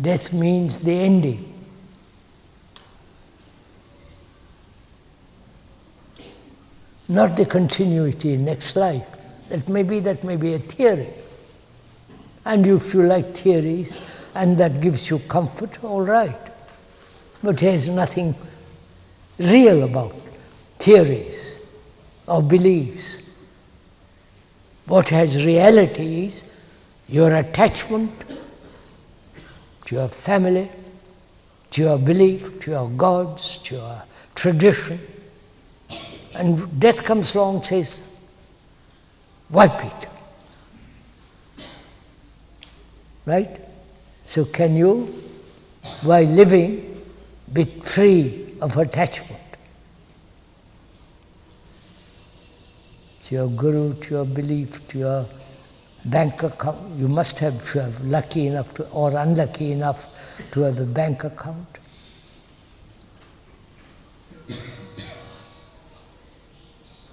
Death means the ending. not the continuity in next life. That may be a theory. And if you like theories and that gives you comfort, all right. But there's nothing real about theories or beliefs. What has reality is your attachment to your family, to your belief, to your gods, to your tradition. And death comes along and says, wipe it. Right? So can you, while living, be free of attachment to your guru, to your belief, to your bank account? You must have, if you are lucky enough to, or unlucky enough to have a bank account.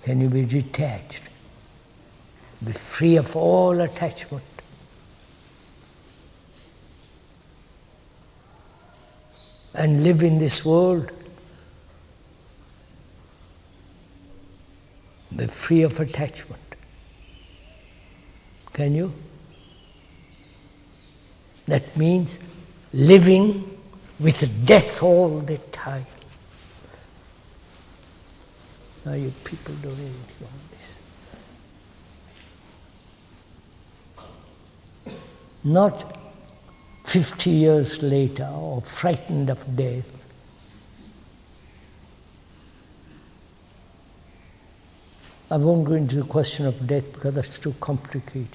Can you be detached? Be free of all attachment? And live in this world? Be free of attachment. Can you? That means living with death all the time. Now you people don't even know this. Not 50 years later or frightened of death. I won't go into the question of death because that's too complicated.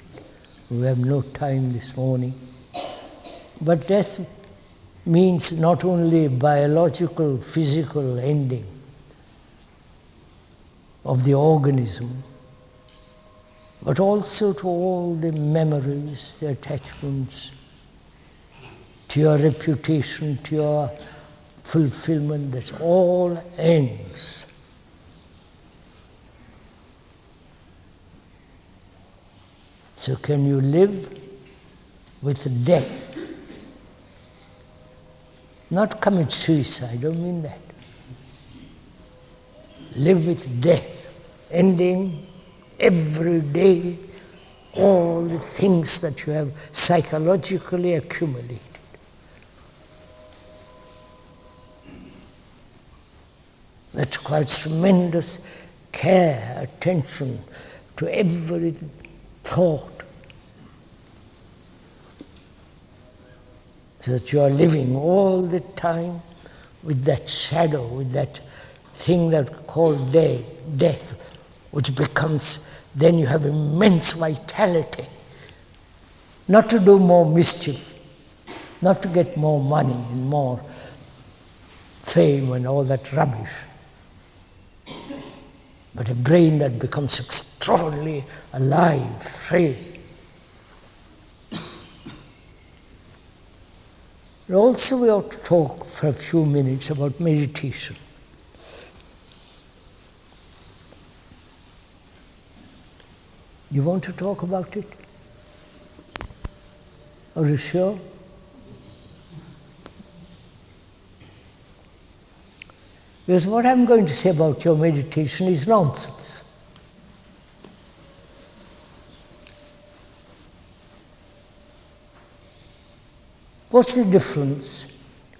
We have no time this morning. But death means not only biological, physical ending of the organism, but also to all the memories, the attachments, to your reputation, to your fulfillment, that all ends. So can you live with death? Not commit suicide, I don't mean that. Live with death, ending every day all the things that you have psychologically accumulated. That requires tremendous care, attention to every thought, so that you are living all the time with that shadow, with that thing that we call death, which becomes, then you have immense vitality, not to do more mischief, not to get more money and more fame and all that rubbish, but a brain that becomes extraordinarily alive, free. And also we ought to talk for a few minutes about meditation. You want to talk about it? Are you sure? Because what I'm going to say about your meditation is nonsense. What's the difference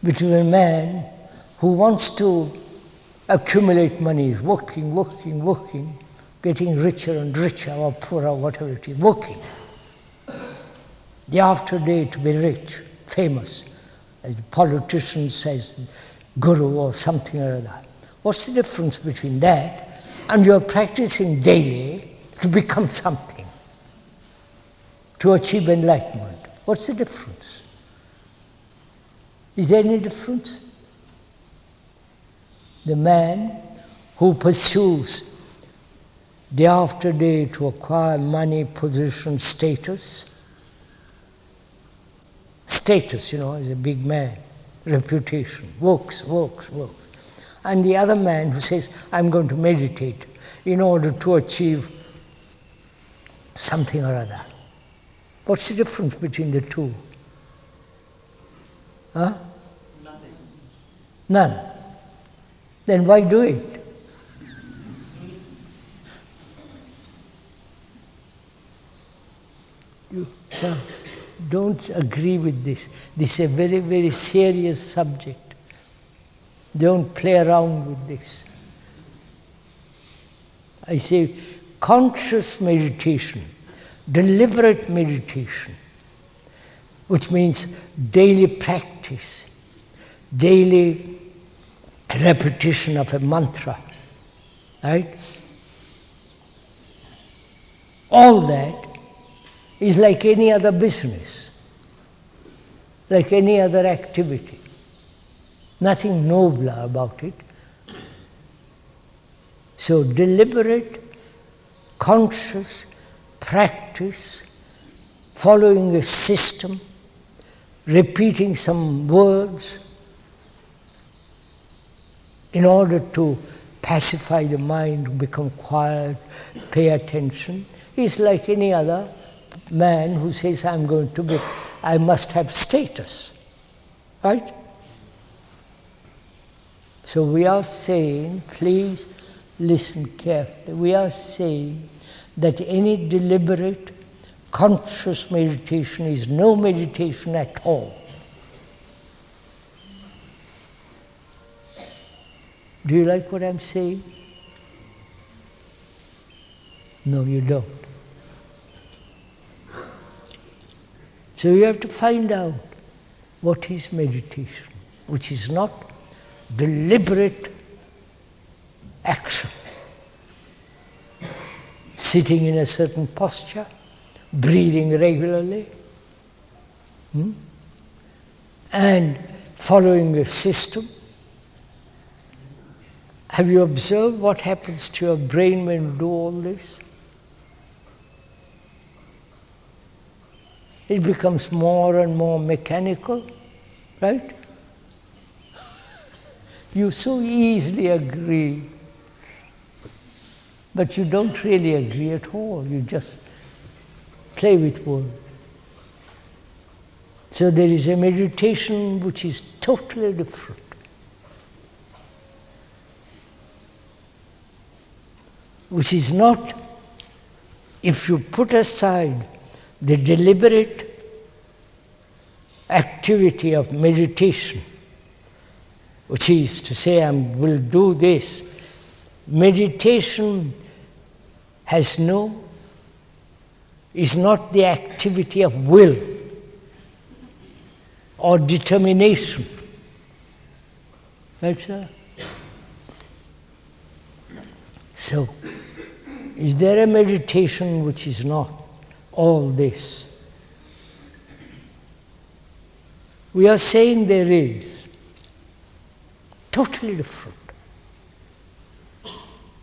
between a man who wants to accumulate money, working, getting richer and richer, or poorer, whatever it is, working, day after day to be rich, famous, as the politician says, guru or something or other. What's the difference between that and you're practicing daily to become something, to achieve enlightenment? What's the difference? Is there any difference? The man who pursues day after day to acquire money, position, status, you know, is a big man, reputation, works. And the other man who says, I'm going to meditate in order to achieve something or other. What's the difference between the two? Huh? Nothing. None. Then why do it? So don't agree with this. This is a very, very serious subject. Don't play around with this. I say conscious meditation, deliberate meditation, which means daily practice, daily repetition of a mantra, right? All that is like any other business, like any other activity. Nothing nobler about it. So deliberate, conscious practice, following a system, repeating some words in order to pacify the mind, become quiet, pay attention, is like any other man who says, I must have status, right? So we are saying, please listen carefully, we are saying that any deliberate, conscious meditation is no meditation at all. Do you like what I'm saying? No, you don't. So you have to find out what is meditation, which is not deliberate action. Sitting in a certain posture, breathing regularly, and following a system. Have you observed what happens to your brain when you do all this? It becomes more and more mechanical, right? You so easily agree, but you don't really agree at all. You just play with words. So there is a meditation which is totally different. Which is not, if you put aside the deliberate activity of meditation, which is to say, I will do this. Meditation is not the activity of will or determination. Right, sir? So, is there a meditation which is not all this? We are saying there is. Totally different.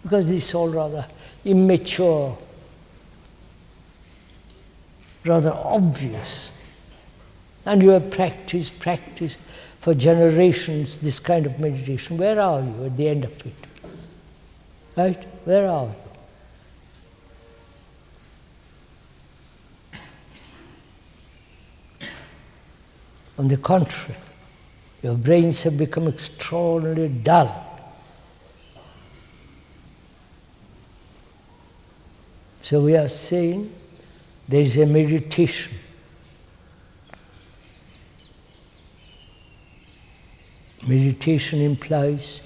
Because this is all rather immature, rather obvious. And you have practiced for generations this kind of meditation. Where are you at the end of it? Right? Where are you? On the contrary, your brains have become extraordinarily dull. So we are saying there is a meditation. Meditation implies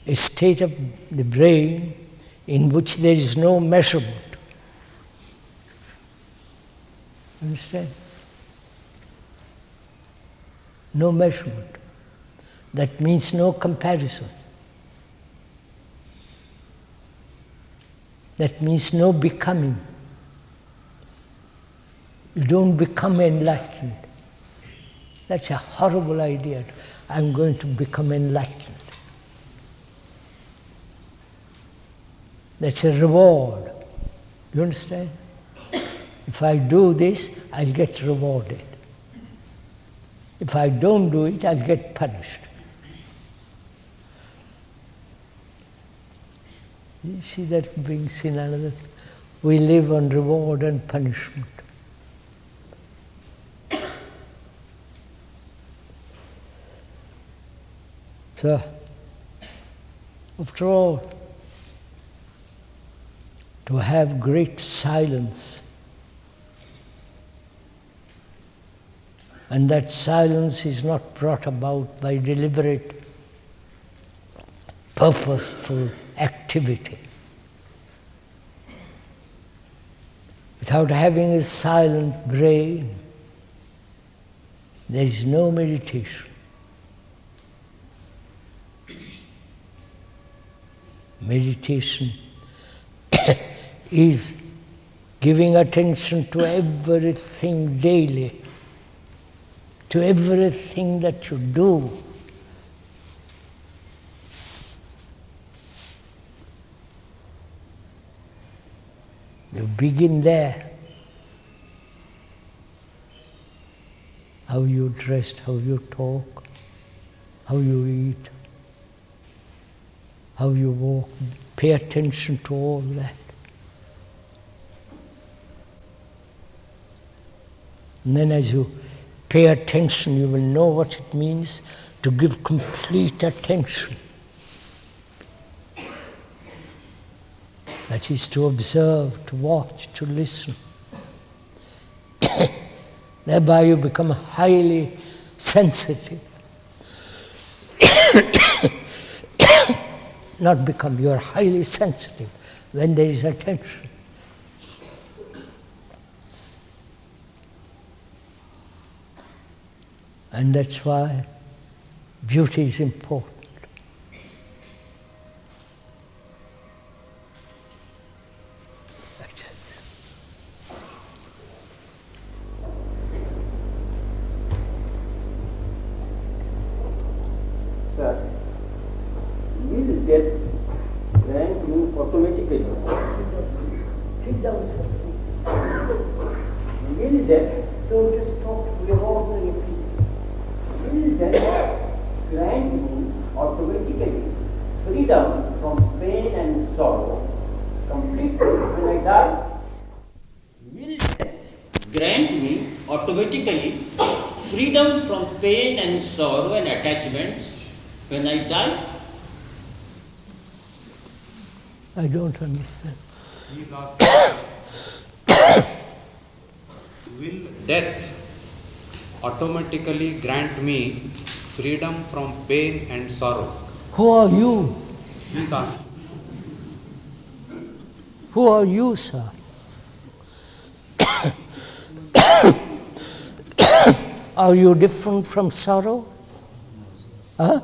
a state of the brain in which there is no measurement. Understand? No measurement. That means no comparison. That means no becoming. You don't become enlightened. That's a horrible idea. I'm going to become enlightened. That's a reward. You understand? If I do this, I'll get rewarded. If I don't do it, I'll get punished. You see, that brings in another. We live on reward and punishment. So, after all, to have great silence. And that silence is not brought about by deliberate, purposeful activity. Without having a silent brain, there is no meditation. Meditation is giving attention to everything daily, to everything that you do. You begin there. How you dress, how you talk, how you eat, how you walk. Pay attention to all that. And then as you pay attention, you will know what it means to give complete attention. That is to observe, to watch, to listen. Thereby you become highly sensitive. Not become, you are highly sensitive when there is attention. And that's why beauty is important. Sir, will death grant you automatically? Sit down, sir. Will death, Don't just talk to your ordinary people. will death grant you automatically freedom from pain and sorrow completely when I die? Will death grant me automatically freedom from pain and sorrow and attachments when I die? I don't understand. He is asking, will Death automatically grant me freedom from pain and sorrow. Who are you? He is asking. Who are you, sir? Are you different from sorrow? Huh?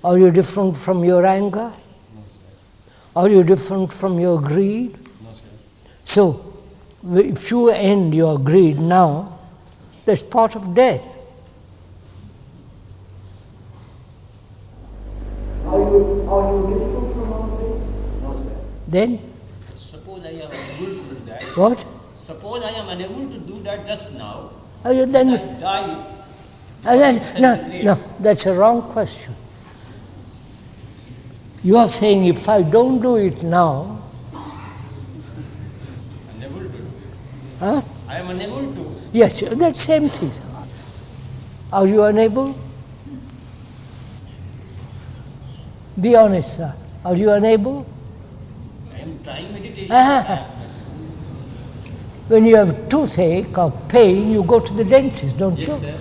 Are you different from your anger? Are you different from your greed? no, sir. So, if you end your greed now, that's part of death. Are you different from all this? No, sir. Then, Suppose I am unable to do that. what? Suppose I am unable to do that just now. Then, I die. no, that's a wrong question. You are saying if I don't do it now, Unable to do it. huh? I am unable to. Yes, that same thing. Are you unable? Be honest, sir. Are you unable? I am trying meditation. When you have toothache or pain, you go to the dentist, don't you? Yes, sir.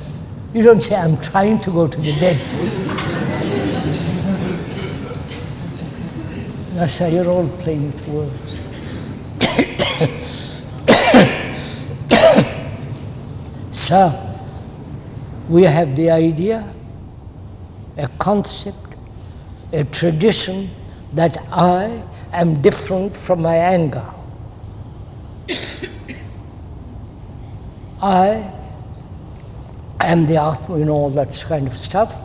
You don't say, I'm trying to go to the dentist. No, sir, you're all playing with words. Sir, we have the idea, a concept, a tradition that I am different from my anger. I am the Atma, all that kind of stuff.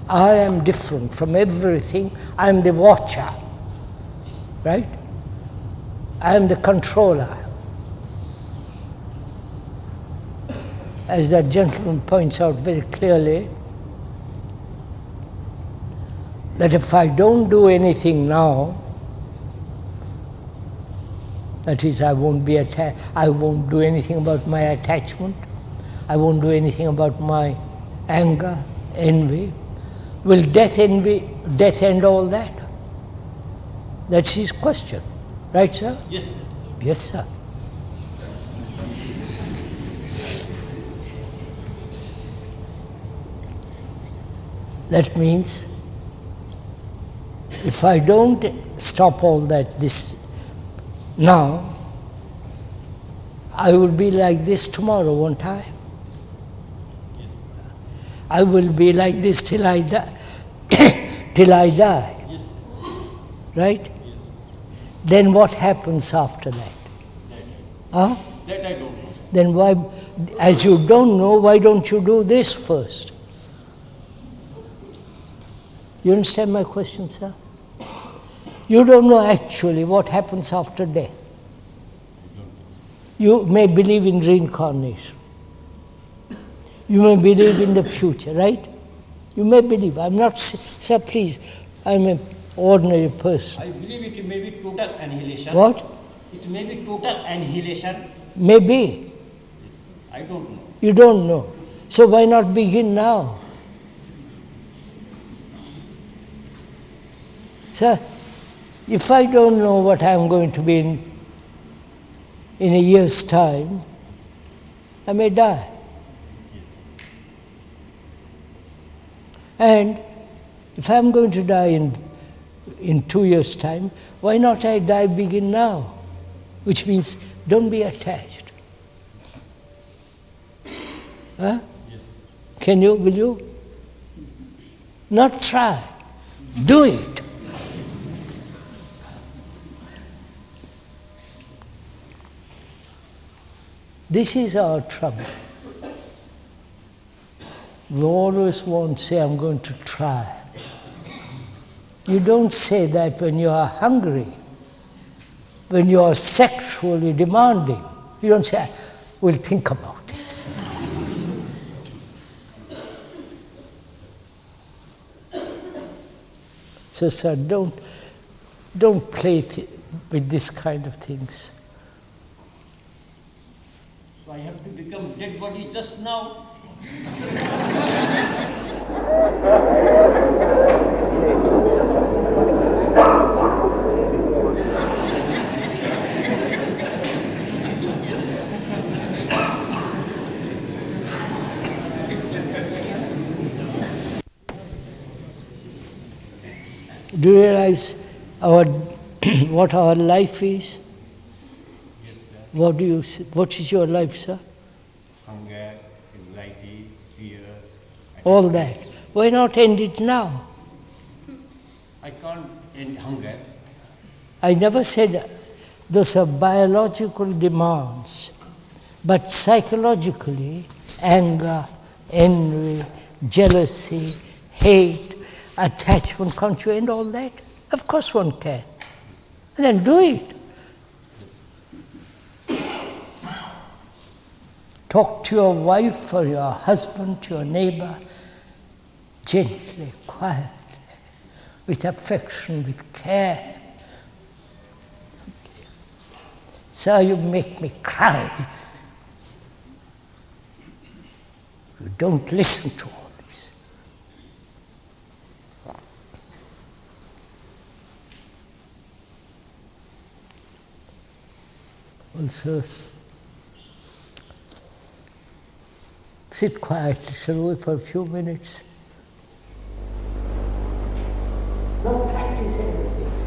I am different from everything. I am the watcher, right? I am the controller. As that gentleman points out very clearly, that if I don't do anything now, that is, I won't do anything about my attachment, I won't do anything about my anger, envy. Will death end all that? That's his question, Right, sir? Yes, sir. Yes, sir. That means if I don't stop all that this now, I will be like this tomorrow, won't I? Yes. I will be like this till I die. Till I die, Yes. right? Yes. Then what happens after that? Huh? That I don't know, sir. Then why, as you don't know, why don't you do this first? You understand my question, sir? You don't know actually what happens after death. You may believe in reincarnation. You may believe in the future, right? You may believe. I'm not, sir, please, I'm an ordinary person. I believe it may be total annihilation. What? It may be total annihilation. Maybe. Yes. I don't know. You don't know. So why not begin now? Sir, if I don't know what I'm going to be in a year's time, I may die. Yes, sir. And if I'm going to die in 2 years' time, why not I die begin now? Which means don't be attached. Huh? Yes. Can you, will you? Not try, do it. This is our trouble. We always want to say, I'm going to try. You don't say that when you are hungry, when you are sexually demanding. You don't say, we'll think about it. So, sir, don't play with this kind of things. So I have to become dead body just now. Do you realize what our life is? Yes, sir. What is your life, sir? Hunger, anxiety, fears. All that. Why not end it now? I can't end hunger. I never said those are biological demands, but psychologically, anger, envy, jealousy, hate, attachment, can't you end all that? Of course one can. And then do it. Talk to your wife or your husband, to your neighbor, gently, quietly, with affection, with care. Sir, you make me cry. You don't listen to all this. Well, sir, sit quietly, shall we, for a few minutes? Don't practice anything.